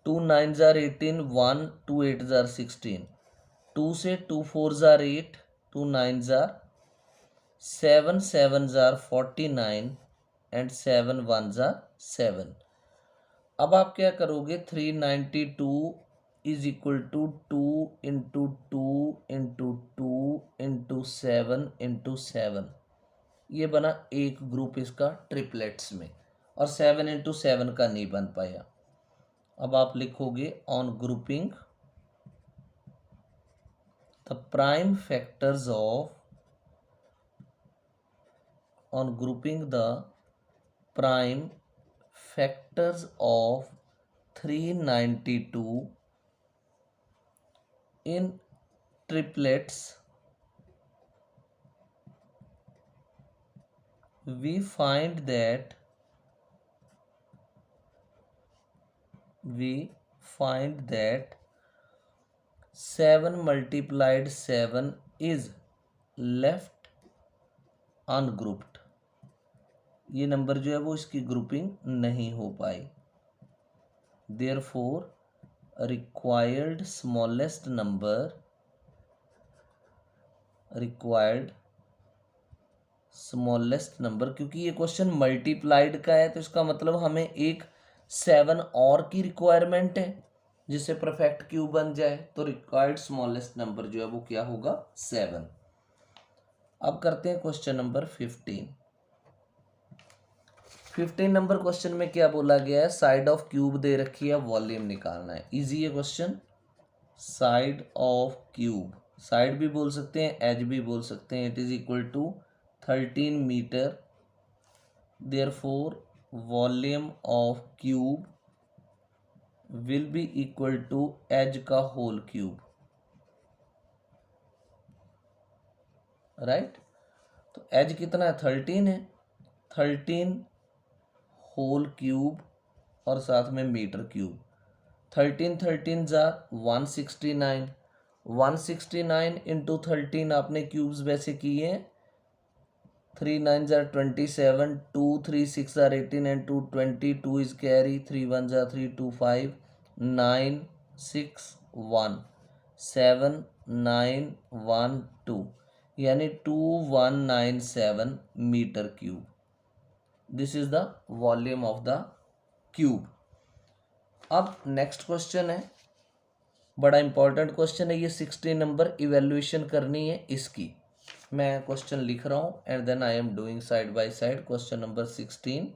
2 9 जार 18, 1 2 8 जार 16, 2 से 2 4 are 8, 2 9 are 7 7 are 49 and 7 1 are 7। अब आप क्या करोगे? 392 is equal to 2 into 2 into 2 into 7 into 7। ये बना एक ग्रुप इसका ट्रिपलेट्स में, और 7 इंटू 7 का नहीं बन पाया। अब आप लिखोगे on grouping the prime factors of prime factors of 392 in triplets, we find that 7 multiplied 7 is left ungrouped। ये नंबर जो है वो इसकी ग्रुपिंग नहीं हो पाई। Therefore required smallest number, क्योंकि ये क्वेश्चन मल्टीप्लाइड का है तो इसका मतलब हमें एक 7 और की रिक्वायरमेंट है जिससे परफेक्ट क्यूब बन जाए। तो रिक्वायर्ड स्मॉलेस्ट नंबर जो है वो क्या होगा? 7। अब करते हैं क्वेश्चन नंबर 15। 15 नंबर क्वेश्चन में क्या बोला गया है? साइड ऑफ क्यूब दे रखी है, वॉल्यूम निकालना है। इजी है question. Side of cube, side भी बोल सकते हैं, एज भी बोल सकते हैं। It is equal to 13 metre. Therefore volume of cube will be equal to edge का होल क्यूब, राइट। तो एज कितना है? 13 है। 13 होल क्यूब और साथ में मीटर क्यूब। 13 13 जार 169, 169 इंटू 13 आपने क्यूब्स वैसे किए हैं। 3 9 jar 27, 2 3 6 jar 18 and 2 20, 2 is carry, 3 1 are 3, 2 5, 9 6 1, 7 9 1 2, यानी 2197 metre cube. This is the volume of the cube. अब नेक्स्ट क्वेश्चन है, बड़ा इंपॉर्टेंट क्वेश्चन है ये। 16 नंबर इवेल्युएशन करनी है इसकी। मैं क्वेश्चन लिख रहा हूं and then I am doing side by side. Question number 16,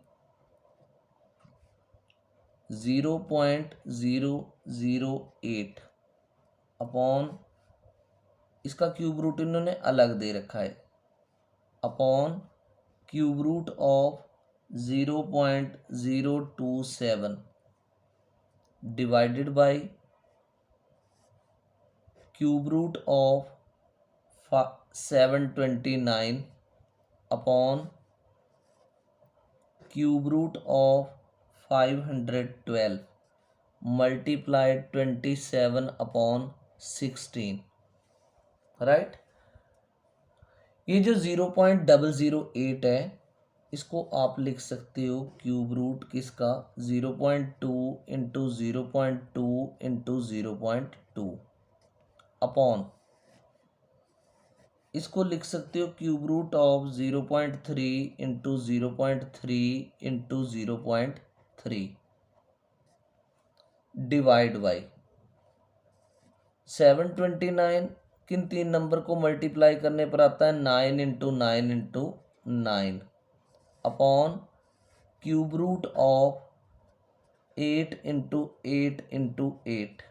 0.008 upon, इसका क्यूब रूट इन्होंने अलग दे रखा है, upon cube root of 0.027 divided by cube root of 729 upon cube root of 512 multiplied 27 upon 16, right. ये जो 0.008 है इसको आप लिख सकते हो क्यूब रूट किसका? 0.2 इंटू 0.2 इंटू 0.2 अपॉन, इसको लिख सकते हो cube root of 0.3 into 0.3 into 0.3 divide by 729 किन तीन नंबर को मल्टीप्लाई करने पर आता है? 9 into 9 into 9 upon cube root of 8 into 8 into 8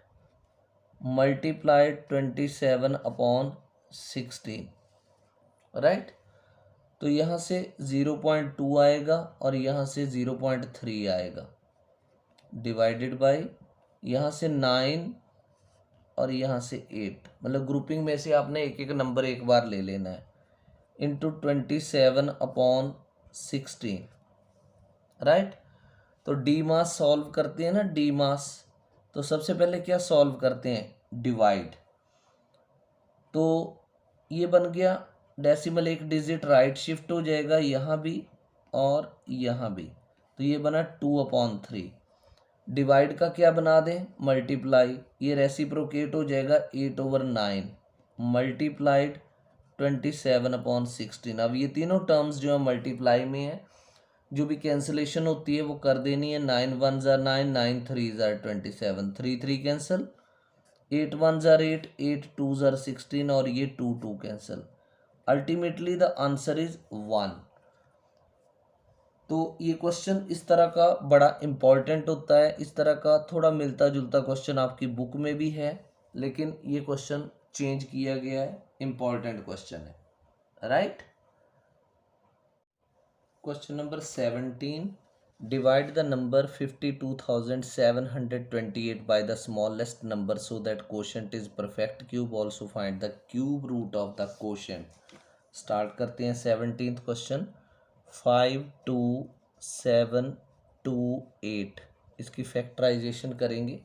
multiplied 27 upon 16, right. तो यहाँ से 0.2 आएगा और यहाँ से 0.3 आएगा, डिवाइडेड बाय यहाँ से 9 और यहाँ से 8, मतलब ग्रुपिंग में से आपने एक एक नंबर एक बार ले लेना है, इंटू 27 अपॉन 16, राइट। तो डी मास सॉल्व करते हैं ना, डी मास, तो सबसे पहले क्या सॉल्व करते हैं, डिवाइड। तो ये बन गया डेसिमल एक डिजिट राइट शिफ्ट हो जाएगा यहाँ भी और यहाँ भी, तो ये बना 2/3। डिवाइड का क्या बना दें, मल्टीप्लाई, ये रेसिप्रोकेट हो जाएगा 8/9 मल्टीप्लाइड 27/16। अब ये तीनों टर्म्स जो है मल्टीप्लाई में है, जो भी कैंसिलेशन होती है वो कर देनी है। 9 1 ज़ा 9, 9 3 ज़ा 27, 3 3 कैंसिल, 8 1 ज़ा 8, 8 2 ज़ा 16 और ये 2 2 cancel. Ultimately the answer is 1। तो ये क्वेश्चन इस तरह का बड़ा इंपॉर्टेंट होता है। इस तरह का थोड़ा मिलता जुलता क्वेश्चन आपकी बुक में भी है, लेकिन ये क्वेश्चन चेंज किया गया है, इंपॉर्टेंट क्वेश्चन है, right. Question number 17, divide the number 52,728 by the smallest number so that quotient is perfect cube. Also find the cube root of the quotient. Start करते हैं 17th क्वेश्चन। 52728, इसकी factorisation करेंगे।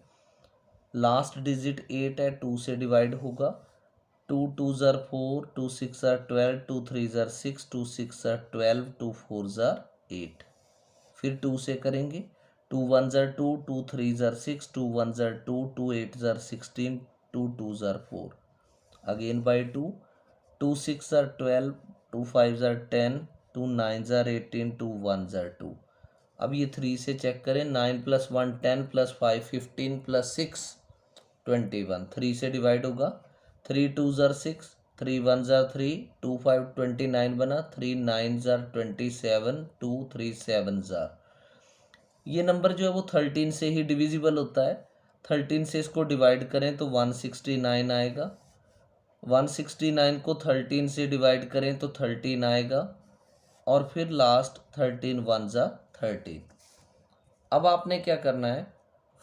Last digit 8 है, 2 से divide होगा। 2 2 ज़र 4, 2 6 ज़र 12, 2 3 ज़र 6, 2 6 ज़र 12, 2 4 ज़र 8। फिर 2 से करेंगे। 2 1 ज़र 2, 2 3 ज़र 6, 2 1 ज़र 2, 2 8 ज़र 16, 2 2 ज़र 4। अगेन बाई 2, 2 6 ज़र 12, 2 5 ज़र 10, 2 9 ज़र 18, 2 1 ज़र 2। अब ये 3 से चेक करें। 9 + 1 10 + 5 15 + 6 21। 3 से डिवाइड होगा। 3 2 ज़र 6, 3 1 ज़र 3, 2 5 29 बना। 3 9 ज़र 27, 2 3 7 ज़र। ये नंबर जो है वो 13 से ही डिविजिबल होता है। 13 से इसको डिवाइड करें तो 169 आएगा। 169 को 13 से डिवाइड करें तो 13 आएगा, और फिर लास्ट 13 1 ज़ा 13। अब आपने क्या करना है,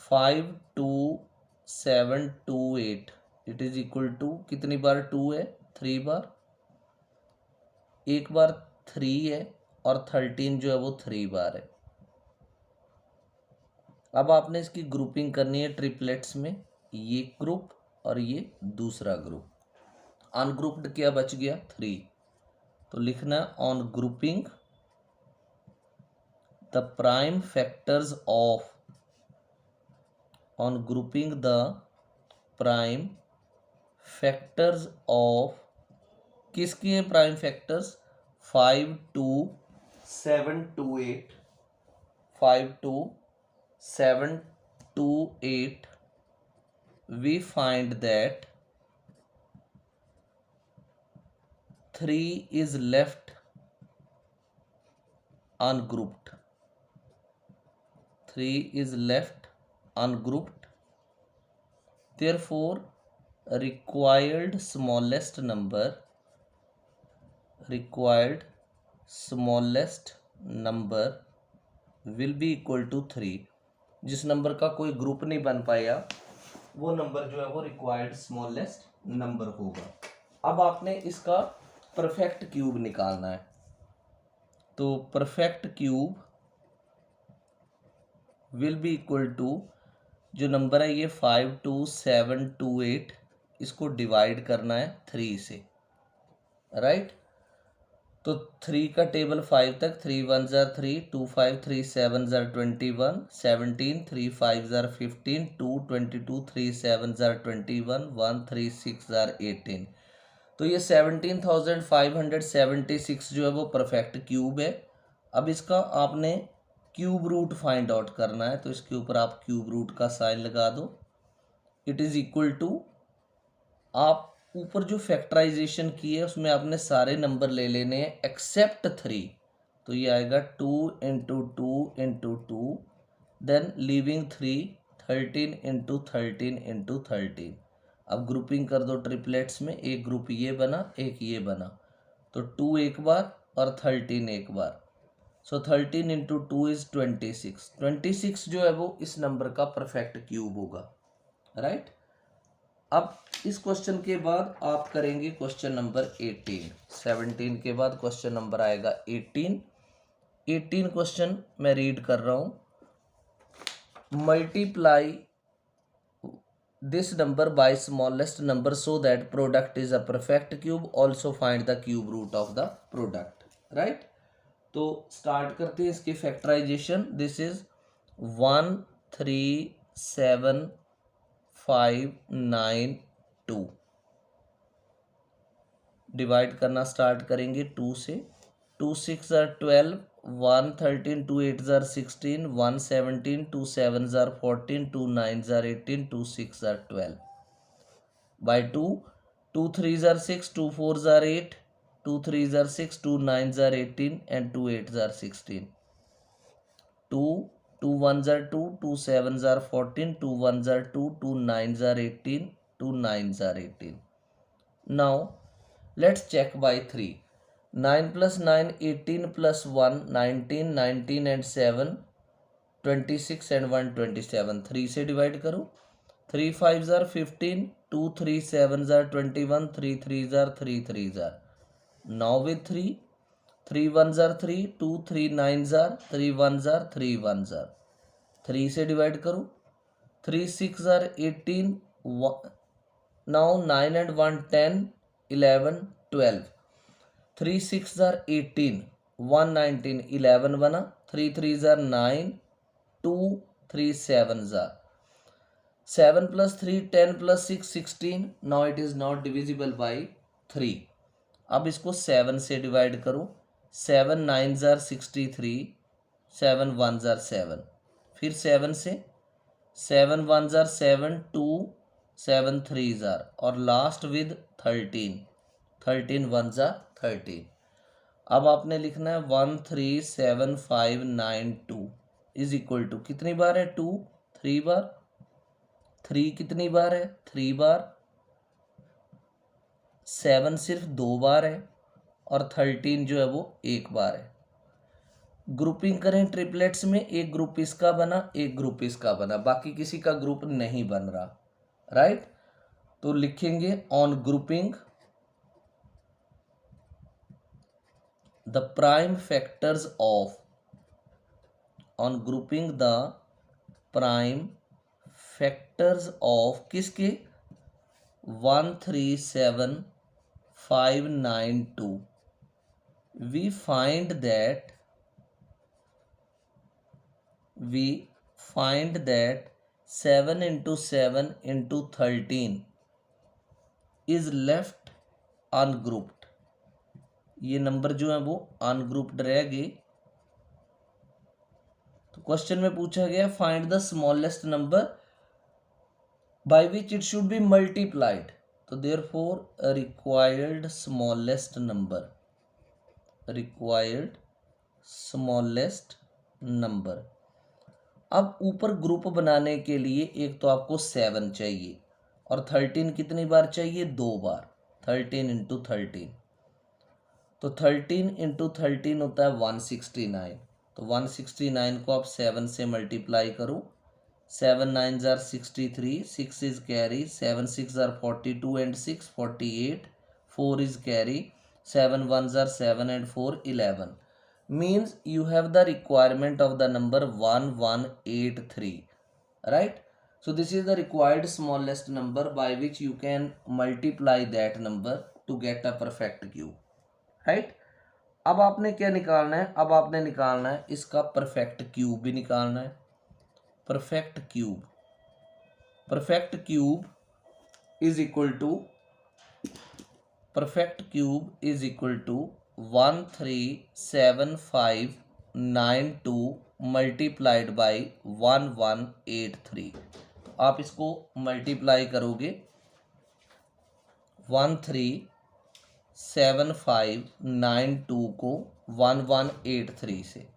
52728 इट इज इक्वल टू, कितनी बार 2 है, 3 बार, एक बार 3 है, और 13 जो है वो 3 बार है। अब आपने इसकी ग्रुपिंग करनी है ट्रिपलेट्स में, ये ग्रुप और ये दूसरा ग्रुप। अनग्रुप्ड क्या बच गया, 3, तो लिखना on grouping the prime factors of, on grouping the prime factors of, किसकी है prime factors, 52728, 52728, we find that 3 is left ungrouped, 3 is left ungrouped, therefore required smallest number will be equal to 3। जिस number का कोई group नहीं बन पाया वो number जो है वो रिक्वायर्ड स्मॉलेस्ट नंबर होगा। अब आपने इसका परफेक्ट क्यूब निकालना है। तो perfect cube will be equal to, जो नंबर है ये 52728, इसको डिवाइड करना है 3 से, राइट। तो 3 का टेबल 5 तक, 3 1 ज़र 3, 2 5 3 7 ज़र 21, 17 3 5 ज़र 15, 2 22 3 7 ज़र 21, 1 3 6 ज़र 18। तो ये 17,576 जो है वो परफेक्ट क्यूब है। अब इसका आपने क्यूब रूट फाइंड आउट करना है, तो इसके ऊपर आप क्यूब रूट का साइन लगा दो। इट इज़ इक्वल टू, आप ऊपर जो फैक्टराइजेशन की है उसमें आपने सारे नंबर ले लेने हैं एक्सेप्ट 3। तो ये आएगा 2 into 2 into 2, then leaving 3, 13 into 13 into 13। अब ग्रुपिंग कर दो ट्रिपलेट्स में, एक ग्रुप ये बना एक ये बना, तो 2 एक बार और 13 एक बार। सो 13 इंटू 2 इज 26। 26 जो है वो इस नंबर का परफेक्ट क्यूब होगा, राइट। अब इस क्वेश्चन के बाद आप करेंगे क्वेश्चन नंबर 18। 17 के बाद क्वेश्चन नंबर आएगा 18। 18 क्वेश्चन मैं रीड कर रहा हूं। Multiply this number by smallest number so that product is a perfect cube, also find the cube root of the product, right. तो स्टार्ट करते हैं इसकी फैक्टराइजेशन। This is 1 3 7 5 9 2। डिवाइड करना स्टार्ट करेंगे 2 से। 2 6 are 12, 1 13, 2 8 are 16, 1 17, 2 7 are 14, 2 9 are 18, 2 6 are 12 by 2, 2 3 are 6, 2 4 are 8, 2 3 are 6, 2 9 are 18 and 2 8 are 16, 2 2 1 are 2, 2 7 are 14, 2 1 are 2, 2 9 are 18, 2 9 are 18. Now let's check by 3. 9 plus 9 18 plus 1 19, 19 and 7 26 and 1 27। 3 से divide करो। 3 5s are 15, 2 3 7s are 21, 3 3s are 3 3s are। Now with 3, 3 1s are 3, 2 3 9s are 3 1s are 3 1s are। 3 से divide करो। 3 6 are 18, now 9 and 1 10, 11 12। 3 6 are 18, 1 19, 11 बना। 3 3s are 9, 2 3 7s are 7 plus 3 10 plus 6 16। now it is not divisible by 3। अब इसको 7 से divide करो। 7 9s are 63, 7 1s are 7। फिर 7 से 7 1s are 7, 2 7 3s are, और लास्ट विद 13, 13 1s are 13। अब आपने लिखना है 1 3 7 5 9 2 इज इक्वल टू, कितनी बार है 2, 3 बार। 3 कितनी बार है 3 बार। 7 सिर्फ 2 बार है और 13 जो है वो 1 बार है। ग्रुपिंग करें ट्रिपलेट्स में, एक ग्रुप इसका बना एक ग्रुप इसका बना, बाकी किसी का ग्रुप नहीं बन रहा, राइट। तो लिखेंगे on grouping the prime factors of, on grouping the prime factors of किसके 1 3 7 5 9 2, we find that 7 into 7 into 13 is left ungrouped। ये नंबर जो है वो अनग्रुप्ड रह गए। तो क्वेश्चन में पूछा गया find the smallest number by which it should be multiplied. तो therefore required smallest number, required smallest number. अब ऊपर ग्रुप बनाने के लिए एक तो आपको 7 चाहिए और 13 कितनी बार चाहिए 2 बार। 13 इंटू 13, तो 13 इंटू 13 होता है 169। तो 169 को आप 7 से मल्टीप्लाई करो। 7 9s are 63, 6 is carry, 7 6 are 42 and 6 48, 4 is carry, 7 1s are 7 and 4 11। means you have the requirement of the number 1183, right? So this is the required smallest number by which you can multiply that number to get a perfect cube, right. अब आपने क्या निकालना है, अब आपने निकालना है इसका परफेक्ट क्यूब भी निकालना है। Perfect cube, perfect cube is equal to, perfect cube is equal to 1 3 7 5 9 2 multiplied by 1183। तो आप इसको मल्टीप्लाई करोगे 1 3 7 5 9 2 को 1183 से।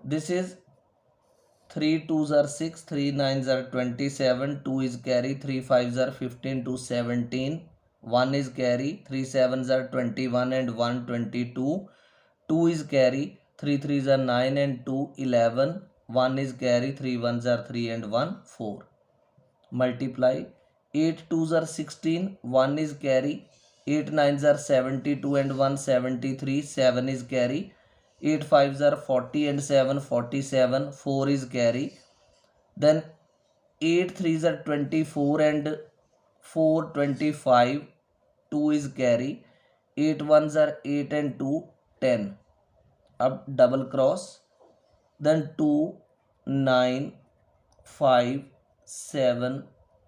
This is 3 2s are 6, 3 9s are 27, 2 is carry, 3 5s are 15, 2 17, 1 is carry, 3 7s are 21 and 1 22, 2 is carry, 3 3s are 9 and 2 11, 1 is carry, 3 1s are 3 and 1 4. Multiply 8 2s are 16, 1 is carry, 8 9s are 72 and 1 73, 7 is carry, 8 5s are 40 and 7 47, 4 is carry. Then 8 3s are 24 and 4 25, 2 is carry, 8 1s are 8 and 2 10. अब double cross, then 2 9 5 7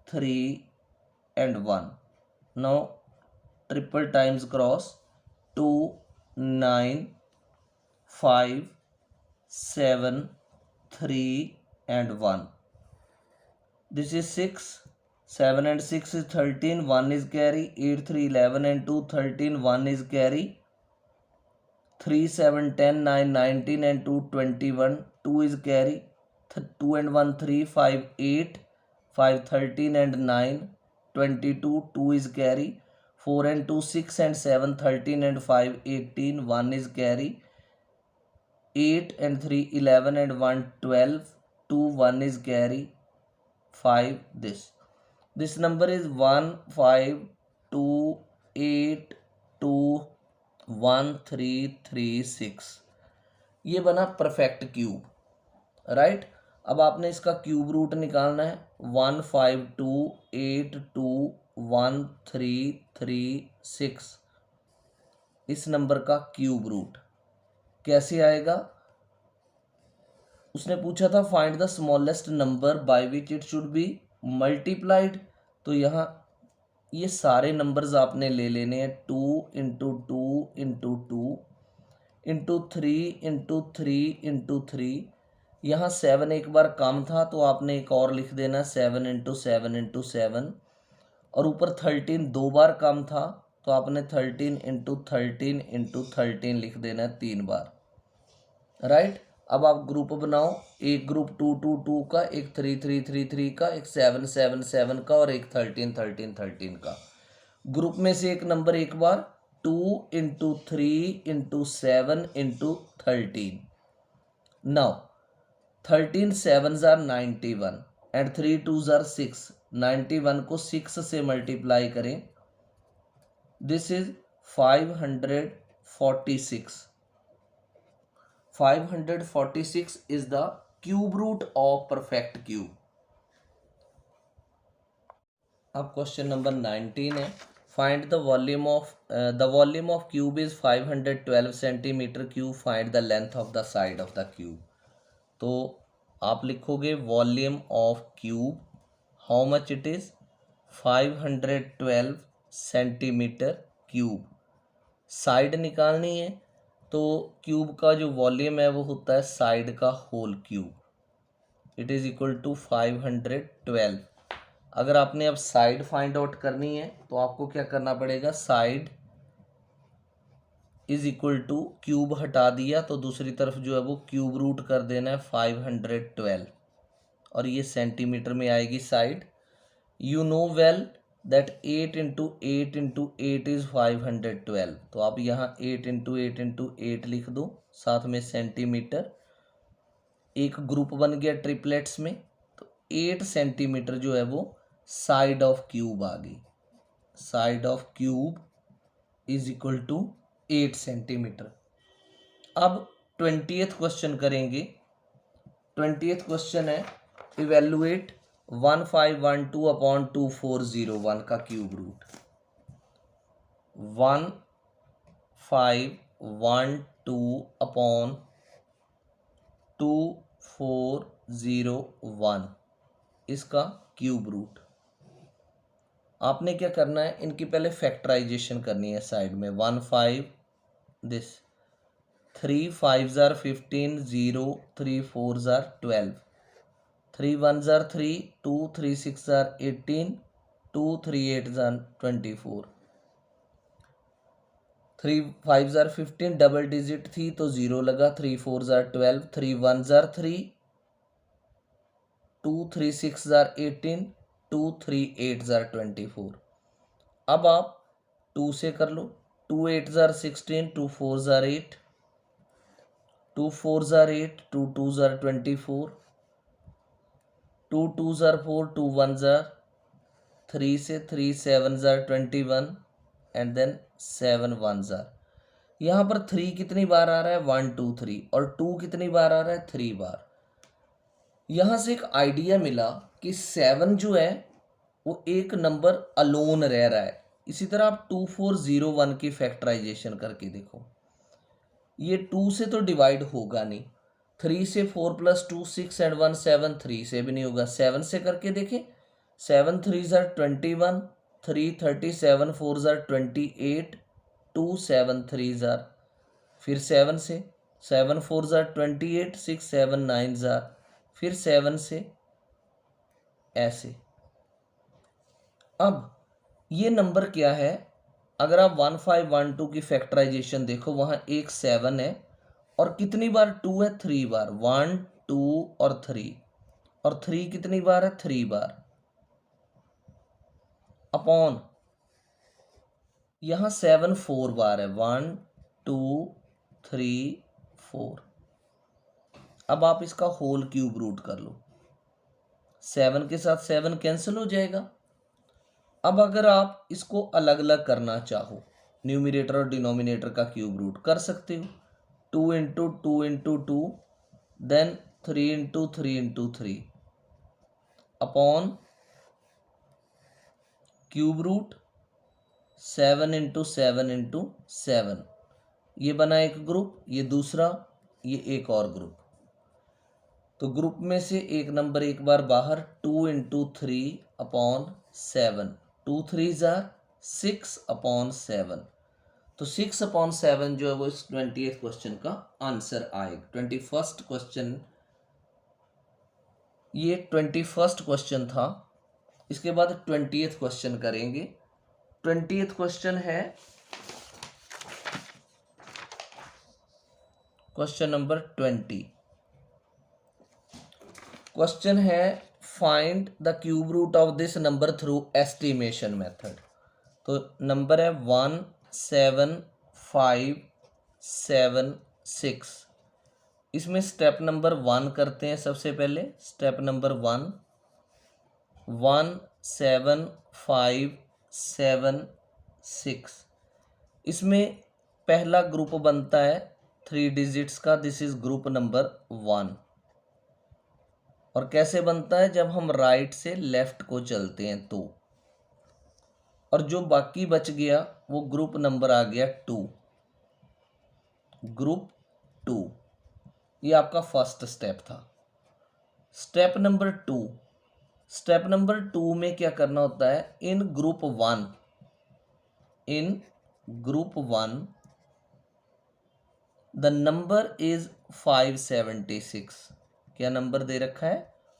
3 and 1. Now triple times cross, 2 9 5 7 3 and 1. This is 6, 7 and 6 is 13, 1 is carry, 8 3 11 and 2 13, 1 is carry, 3 7 10 9 19 and 2 21, 2 is carry, 2 and 1 3 5 8, 5 13 and 9 22, 2 is carry, 4 and 2 6 and 7 13 and 5 18, 1 is carry, 8 and 3 11 and 1 12, 2 1 is carry, 5 this number is 1 5 2 8 2 1 3 3 6. ये बना perfect cube, right. अब आपने इसका cube root निकालना है, 1 5 2 8 2 1 3 3 6। इस number का cube root कैसे आएगा? उसने पूछा था find the smallest number by which it should be multiplied. तो यहाँ ये सारे नंबर्स आपने ले लेने हैं, 2 into 2 into 2 into 3 into 3 into 3। यहाँ 7 एक बार कम था तो आपने एक और लिख देना 7 इंटू 7 इंटू 7, और ऊपर 13 दो बार कम था तो आपने 13 इंटू 13 इंटू 13 लिख देना है 3 बार, राइट। अब आप ग्रुप बनाओ, एक ग्रुप 2 2 2 का, एक 3 3 3 3 का, एक 7 7 7 का और एक 13 13 13 का। ग्रुप में से एक नंबर एक बार 2 into 3 into 7 into 13। Now 13 7s are 91 and 3 2s are 6। 91 को 6 से मल्टीप्लाई करें, this is 546। 546 is the cube root of perfect cube. अब क्वेश्चन नंबर 19 है, find the volume of cube is 512 centimetre cube, find the length of the side of the cube. तो आप लिखोगे volume of cube, how much it is 512 centimetre cube. Side निकालनी है तो cube का जो वॉल्यूम है वो होता है साइड का whole cube, it is equal to 512। अगर आपने अब साइड फाइंड आउट करनी है तो आपको क्या करना पड़ेगा, side is equal to cube हटा दिया तो दूसरी तरफ जो है वो क्यूब रूट कर देना है 512, और ये सेंटीमीटर में आएगी side. You know well that 8 into 8 into 8 is 512, तो आप यहाँ 8 इंटू 8 इंटू 8 लिख दो, साथ में सेंटीमीटर। एक ग्रुप बन गया ट्रिपलेट्स में, तो 8 सेंटीमीटर जो है वो साइड ऑफ क्यूब आ गई। Side of cube is equal to 8 centimetre. अब 20th क्वेश्चन करेंगे। 20th क्वेश्चन है, इवेलुएट 1512 अपॉन 2401 का क्यूब रूट। 1512 अपॉन 2401 इसका क्यूब रूट। आपने क्या करना है, इनकी पहले फैक्टराइजेशन करनी है साइड में। 1 5 this, 3 5s are 15, 0 3 4s are 12, 3 1s are 3, 2 3 6s are 18, 2 3 8s are 24। 3 5 ज़ार 15, डबल डिजिट थी तो 0 लगा, 3 4 ज़ार 12, 3 1 ज़ार 3, 2 3 6 ज़ार 18, 2 3 8 ज़ार 24। अब आप 2 से कर लो, 2 8 ज़ार 16, 2 4 ज़ार 8, 2 4 ज़ार 8, 2 2 ज़ार 24, 2 2 ज़ार 4, 2 1 ज़ार 3 से 3 7 ज़ार 21 एंड देन 7 1 ज़ार। यहाँ पर 3 कितनी बार आ रहा है, 1 2 3, और 2 कितनी बार आ रहा है, 3 बार। यहाँ से एक आइडिया मिला कि 7 जो है वो एक नंबर अलोन रह रहा है। इसी तरह आप 2401 की फैक्टराइजेशन करके देखो, ये 2 से तो डिवाइड होगा नहीं, 3 से 4 + 2 6 एंड 1 7, 3 से भी नहीं होगा, 7 से करके देखें, 7 3 ज़ार 21, 3 37, 4 ज़ार 28, 2 7 3 ज़ार, फिर 7 से, 7 4 ज़ार 28, 6 7 9 ज़ार, फिर 7 से, ऐसे। अब ये नंबर क्या है, अगर आप 1512 की फैक्टराइजेशन देखो, वहाँ एक 7 है और कितनी बार 2 है, 3 बार, 1 2 और 3, और 3 कितनी बार है, 3 बार, अपॉन यहाँ 7 4 बार है, 1 2 3 4। अब आप इसका होल क्यूब रूट कर लो, 7 के साथ 7 कैंसिल हो जाएगा। अब अगर आप इसको अलग अलग करना चाहो, न्यूमिनेटर और डिनोमिनेटर का क्यूब रूट कर सकते हो, 2 into 2 into 2, then 3 into 3 into 3 upon cube root 7 into 7 into 7। ये बना एक ग्रुप, ये दूसरा, ये एक और ग्रुप। तो ग्रुप में से एक नंबर एक बार बाहर, 2 इंटू 3 अपॉन 7, 2 3 ज़ार 6 अपॉन 7। तो 6 अपॉन 7 जो है वो इस 20th क्वेश्चन का आंसर आएगा। 21st क्वेश्चन, ये 21st क्वेश्चन था। इसके बाद 20th क्वेश्चन करेंगे। 20th क्वेश्चन है क्वेश्चन नंबर 20। क्वेश्चन है find the cube root of this number through estimation method. तो नंबर है 1 7 5 7 6। इसमें स्टेप नंबर 1 करते हैं सबसे पहले। Step number 1, 1 7 5 7 6। इसमें पहला ग्रुप बनता है 3 डिजिट्स का, दिस इज ग्रुप नंबर 1। और कैसे बनता है, जब हम राइट से लेफ्ट को चलते हैं तो। और जो बाकी बच गया वो ग्रुप नंबर आ गया 2, ग्रुप 2। ये आपका फर्स्ट स्टेप था। स्टेप नंबर 2, स्टेप नंबर 2 में क्या करना होता है, in group 1, in group 1 the number is 576। क्या नंबर दे रखा है,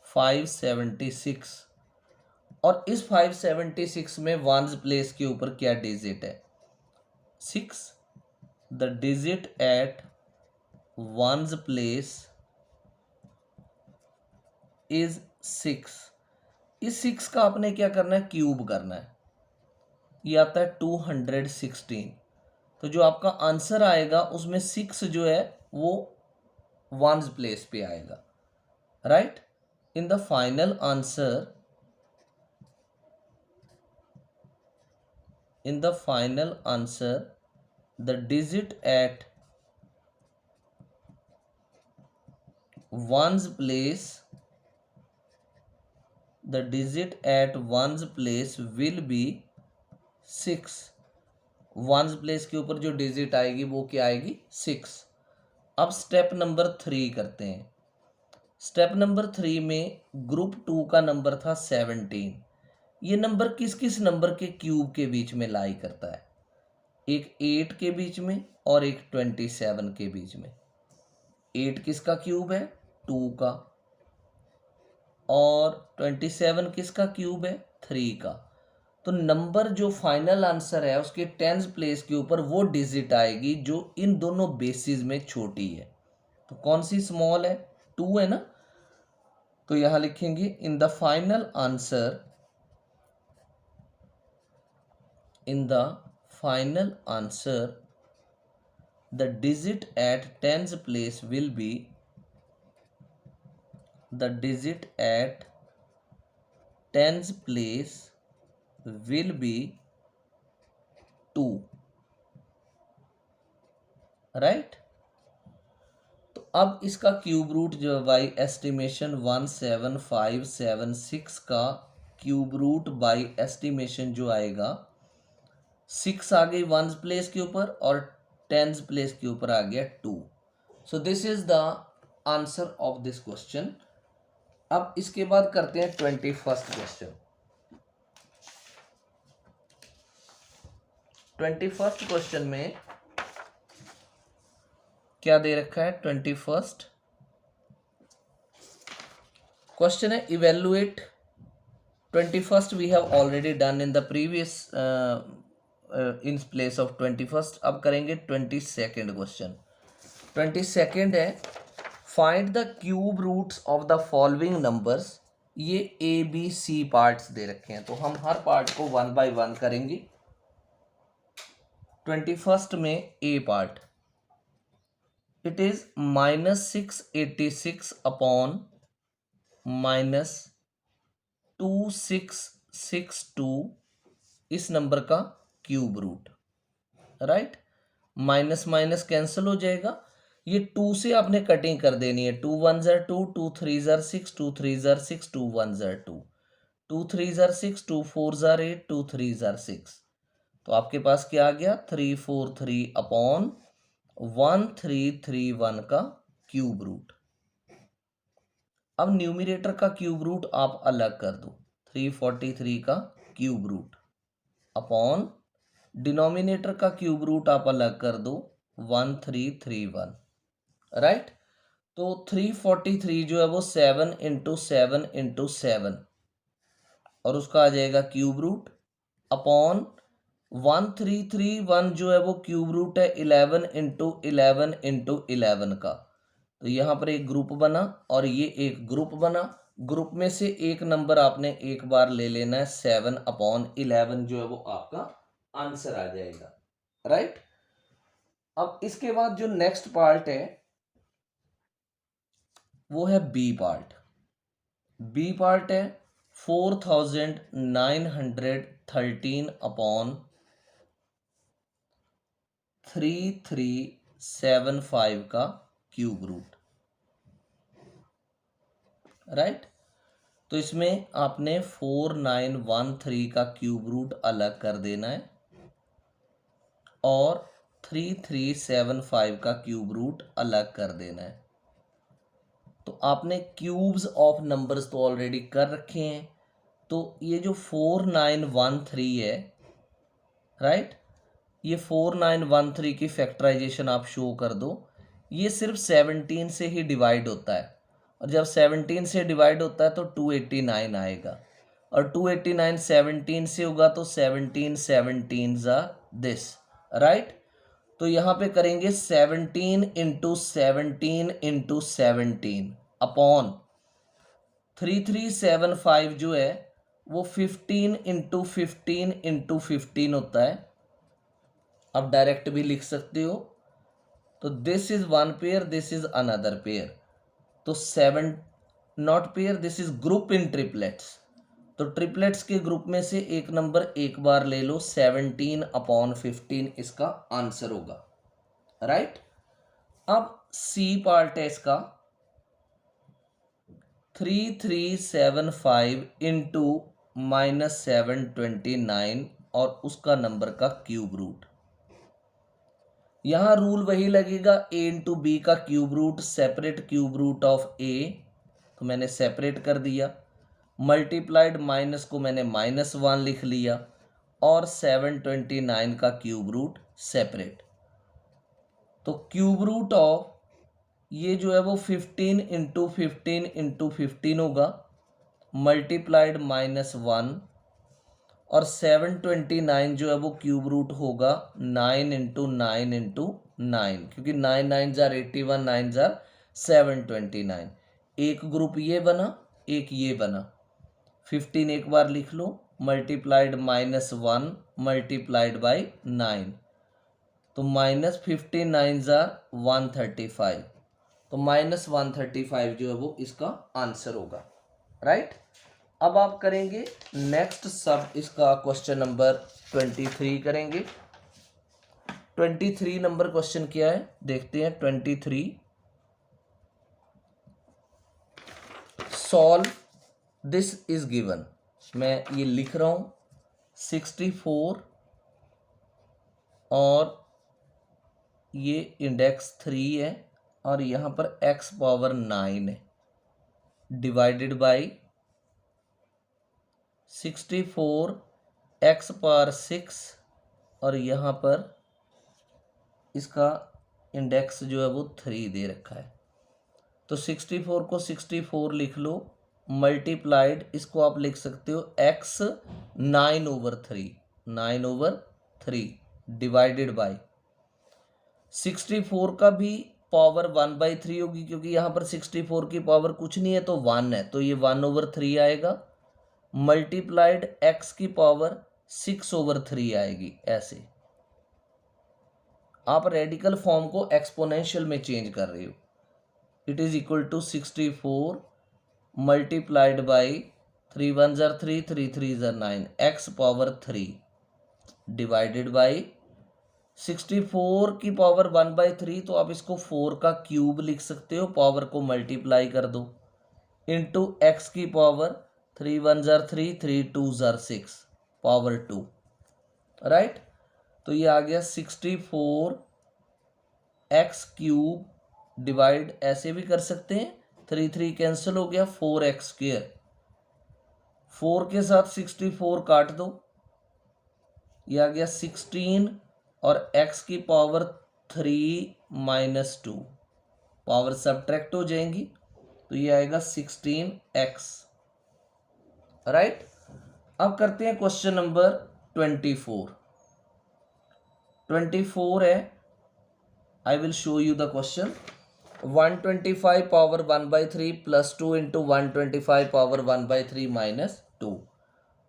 576। और इस 576 में वंस प्लेस के ऊपर क्या डिजिट है, 6। The digit at ones place is 6। इस 6 का आपने क्या करना है, क्यूब करना है। ये आता है 216। तो जो आपका आंसर आएगा उसमें 6 जो है वो वंस प्लेस पे आएगा, right. In the final answer, in the final answer the digit at one's place, the digit at one's place will be 6। one's place के ऊपर जो डिजिट आएगी वो क्या आएगी, 6। अब स्टेप नंबर 3 करते हैं। स्टेप नंबर 3 में ग्रुप 2 का नंबर था 17। ये नंबर किस किस नंबर के क्यूब के बीच में लाई करता है, एक 8 के बीच में और एक 27 के बीच में। 8 किसका क्यूब है, 2 का, और 27 किसका क्यूब है, 3 का। तो नंबर जो फाइनल आंसर है उसके टेंस प्लेस के ऊपर वो डिजिट आएगी जो इन दोनों बेसिस में छोटी है। तो कौन सी स्मॉल है? 2 है ना। तो यहां लिखेंगे in the final answer, in the final answer the digit at tens place will be, the digit at tens place will be 2, right. तो अब इसका क्यूब रूट जो बाई एस्टिमेशन 17576 का क्यूब रूट बाई एस्टिमेशन जो आएगा, 6 आ गई ones place के ऊपर और टेंस प्लेस के ऊपर आ गया 2। सो this is the answer of this question. अब इसके बाद करते हैं 21st क्वेश्चन। 21st क्वेश्चन में क्या दे रखा है? 21st क्वेश्चन है evaluate. 21st we have already done in the previous in place of 21st। अब करेंगे 22nd क्वेश्चन। 22nd है find the cube roots of the following numbers. ये ए बी सी पार्ट्स दे रखे हैं, तो हम हर पार्ट को 1 बाय 1 करेंगे। 21st में A part, it is -686 upon -2662 इस नंबर का cube root, right. Minus minus cancel हो जाएगा। ये 2 से आपने कटिंग कर देनी है। 2 1 ज़र 2, 2 3 ज़र 6, 2 3 ज़र 6, 2 1 ज़र 2, 2 3 ज़र 6, 2 4 ज़र 8, 2 3 ज़र 6। तो आपके पास क्या आ गया? 343 अपॉन 1331 का क्यूब रूट। अब न्यूमिरेटर का क्यूब रूट आप अलग कर दो, 343 का क्यूब रूट अपॉन डिनोमिनेटर का क्यूब रूट आप अलग कर दो, 1331, राइट। तो 343 जो है वो 7 इंटू 7 इंटू 7 और उसका आ जाएगा क्यूब रूट अपॉन 1331 जो है वो क्यूब रूट है 11 इंटू 11 इंटू 11 का। तो यहाँ पर एक ग्रुप बना और ये एक ग्रुप बना। ग्रुप में से एक नंबर आपने एक बार ले लेना है, 7 अपॉन 11 जो है वो आपका आंसर आ जाएगा, राइट। अब इसके बाद जो नेक्स्ट पार्ट है वो है बी पार्ट। बी पार्ट है 4913 अपॉन 3375 का क्यूब रूट, राइट। तो इसमें आपने 4913 का क्यूब रूट अलग कर देना है और 3375 का क्यूब रूट अलग कर देना है। तो आपने क्यूब्स ऑफ नंबर्स तो ऑलरेडी कर रखे हैं। तो ये जो 4913 है, राइट, ये 4913 की फैक्टराइजेशन आप शो कर दो। ये सिर्फ 17 से ही डिवाइड होता है और जब 17 से डिवाइड होता है तो 289 आएगा और 289 17 से होगा तो 17 17 ज़ा दिस, राइट। तो यहाँ पे करेंगे 17 इंटू 17 इंटू 17 अपॉन 3375 जो है वो 15 इंटू 15 इंटू 15 होता है। आप डायरेक्ट भी लिख सकते हो। तो this is one pair, this is another pair. तो 7 not pair, this is group in triplets. तो ट्रिपलेट्स के ग्रुप में से एक नंबर एक बार ले लो, 17 अपॉन 15 इसका आंसर होगा, राइट। अब सी पार्ट है इसका 3375 इंटू -729 और उसका नंबर का क्यूब रूट। यहां रूल वही लगेगा, a इंटू बी का cube root separate cube root of a, तो मैंने सेपरेट कर दिया। मल्टीप्लाइड माइनस को मैंने -1 लिख लिया और 729 का क्यूब रूट सेपरेट। तो क्यूब रूट ऑफ ये जो है वो 15 इंटू 15 इंटू 15 होगा, मल्टीप्लाइड -1 और 729 जो है वो क्यूब रूट होगा 9 इंटू 9 इंटू 9, क्योंकि 9 9 जार 81, 9 जार 729। एक ग्रुप ये बना, एक ये बना। 15 एक बार लिख लो, मल्टीप्लाइड -1 मल्टीप्लाइड बाई 9, तो -15 9 जार 135, तो -135 जो है वो इसका आंसर होगा, राइट। अब आप करेंगे नेक्स्ट सब, इसका क्वेश्चन नंबर 23 करेंगे। 23 नंबर क्वेश्चन क्या है देखते हैं। 23, सॉल्व दिस इज गिवन। मैं ये लिख रहा हूं 64 और ये इंडेक्स 3 है और यहां पर x पावर 9 है, डिवाइडेड बाई 64 x पावर 6 और यहाँ पर इसका इंडेक्स जो है वो 3 दे रखा है। तो 64 को 64 लिख लो, मल्टीप्लाइड इसको आप लिख सकते हो x 9/3, 9/3 डिवाइडेड बाई 64 का भी पावर 1/3 होगी, क्योंकि यहाँ पर 64 की पावर कुछ नहीं है तो 1 है, तो ये 1/3 आएगा, मल्टीप्लाइड x की पावर 6/3 आएगी। ऐसे आप रेडिकल फॉर्म को एक्सपोनेंशियल में चेंज कर रहे हो। It is equal to 64 multiplied by 3 1 are 3, 3 3 are 9, x power 3 divided by 64 की पावर 1/3, तो आप इसको 4 का क्यूब लिख सकते हो, पावर को मल्टीप्लाई कर दो, इंटू x की power 3 1 are 3, 3 2 are 6 power 2, right. तो ये आ गया 64 x क्यूब डिवाइड, ऐसे भी कर सकते हैं, 3 3 कैंसिल हो गया, 4x², 4 के साथ 64 काट दो, ये आ गया 16 और x की पावर 3 - 2, पावर सब्ट्रैक्ट हो जाएंगी, तो ये आएगा 16x, राइट। अब करते हैं क्वेश्चन नंबर 24। 24 है, I will show you the question. 125 power 1/3 plus 2 into 125 power 1/3 minus 2,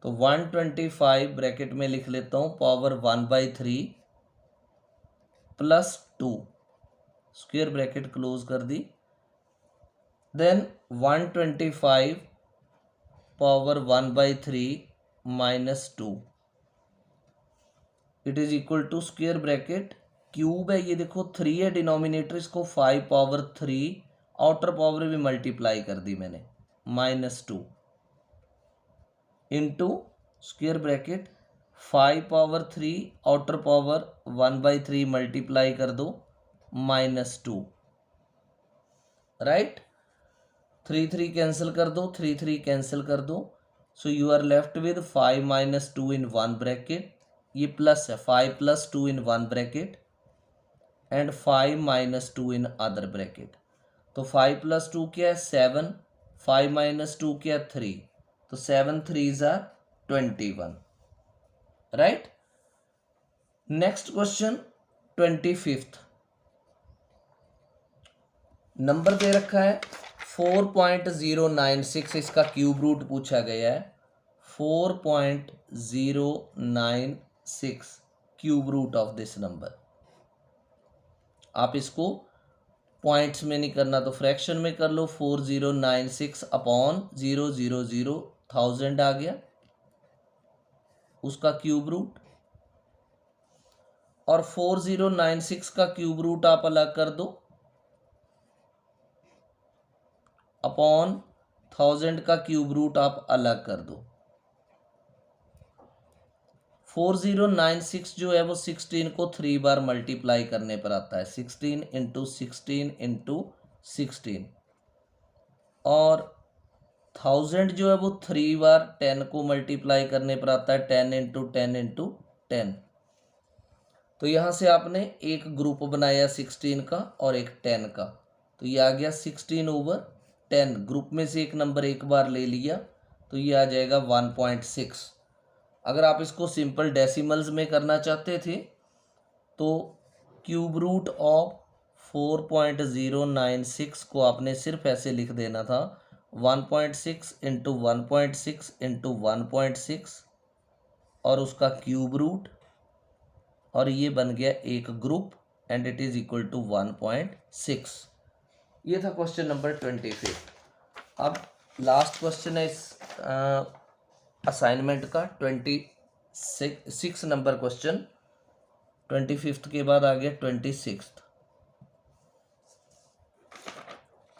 तो 125 ब्रैकेट में लिख लेता हूँ power 1/3 plus 2, square bracket close कर दी, then 125 power 1/3 minus 2, it is equal to square bracket, cube है ये देखो 3 है डिनोमिनेटर, इसको 5 पावर 3 आउटर पावर भी मल्टीप्लाई कर दी मैंने, -2 into square bracket 5 power 3 outer power 1/3 multiply कर दो, -2, राइट। 3 3 कैंसिल कर दो, 3 3 कैंसिल कर दो, so you are left with 5 - 2 in one bracket, ये प्लस है 5 + 2 in one bracket and 5 - 2 in other bracket, तो 5 + 2 क्या है 7, 5 - 2 क्या है 3, तो 7 3 = 21, right. Next question 25th number दे रखा है 4.096, इसका क्यूब रूट पूछा गया है, 4.096 cube root of this number. आप इसको पॉइंट्स में नहीं करना तो फ्रैक्शन में कर लो, 4096 अपॉन 000 1000 आ गया उसका क्यूब रूट, और 4096 का क्यूब रूट आप अलग कर दो अपॉन 1000 का क्यूब रूट आप अलग कर दो। 4096 जो है वो 16 को 3 बार मल्टीप्लाई करने पर आता है, 16 × 16 × 16, और 1000 जो है वो 3 बार 10 को मल्टीप्लाई करने पर आता है, 10 × 10 × 10। तो यहाँ से आपने एक ग्रुप बनाया 16 का और एक 10 का, तो ये आ गया 16/10, ग्रुप में से एक नंबर एक बार ले लिया तो ये आ जाएगा 1.6। अगर आप इसको सिंपल डेसिमल्स में करना चाहते थे तो क्यूब रूट ऑफ 4.096 को आपने सिर्फ ऐसे लिख देना था 1.6 इंटू 1.6 इंटू 1.6 और उसका क्यूब रूट, और ये बन गया एक group and it is equal to 1.6। ये था क्वेश्चन नंबर 25। अब लास्ट क्वेश्चन है इस असाइनमेंट का 26 नंबर क्वेश्चन। 25 के बाद आ गया 26।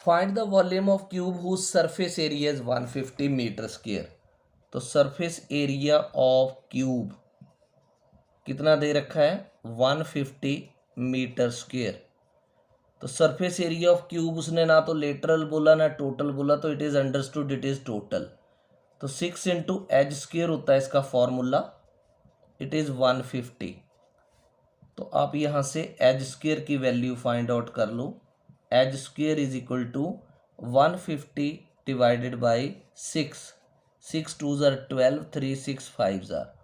Find the volume of cube whose surface area is 150 metre square. तो सरफेस एरिया ऑफ क्यूब कितना दे रखा है 150 मीटर स्क्वायर। तो सरफेस एरिया ऑफ क्यूब उसने ना तो लेटरल बोला ना टोटल बोला, तो it is understood it is total. तो 6 इंटू एज स्क्वायर होता है इसका फॉर्मूला, इट इज 150। तो आप यहाँ से एज स्क्वायर की वैल्यू फाइंड आउट कर लो। Edge square is equal to 150 divided by 6, 6 2 ज़ार 12, 3 6 5 ज़ार।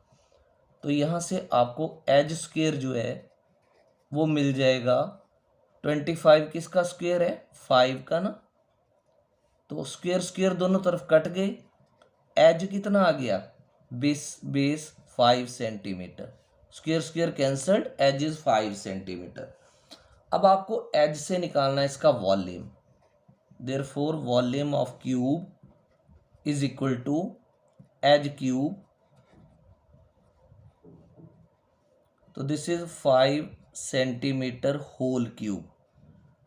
तो यहाँ से आपको एज स्क्वायर जो है वो मिल जाएगा 25 किसका स्क्वायर है 5 का ना, तो स्क्वायर स्क्वायर दोनों तरफ कट गए। एज कितना आ गया base 5 centimetre, square square cancelled, edge is 5 centimetre. अब आपको एज से निकालना है इसका volume. Therefore volume of cube is equal to edge cube, तो this is 5 centimetre whole cube.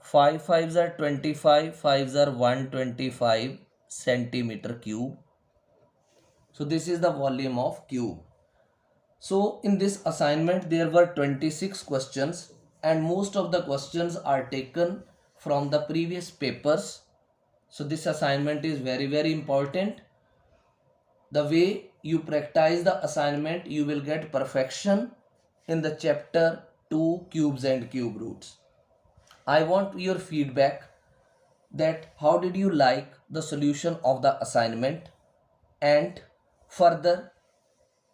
5 5 ज़ार 25, 5 ज़ार 125 centimetre cube. So this is the volume of cube. So in this assignment there were 26 questions and most of the questions are taken from the previous papers. So this assignment is very important. The way you practice the assignment, you will get perfection in the chapter 2 cubes and cube roots. I want your feedback that how did you like the solution of the assignment, and further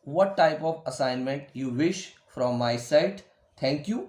what type of assignment you wish from my side. Thank you.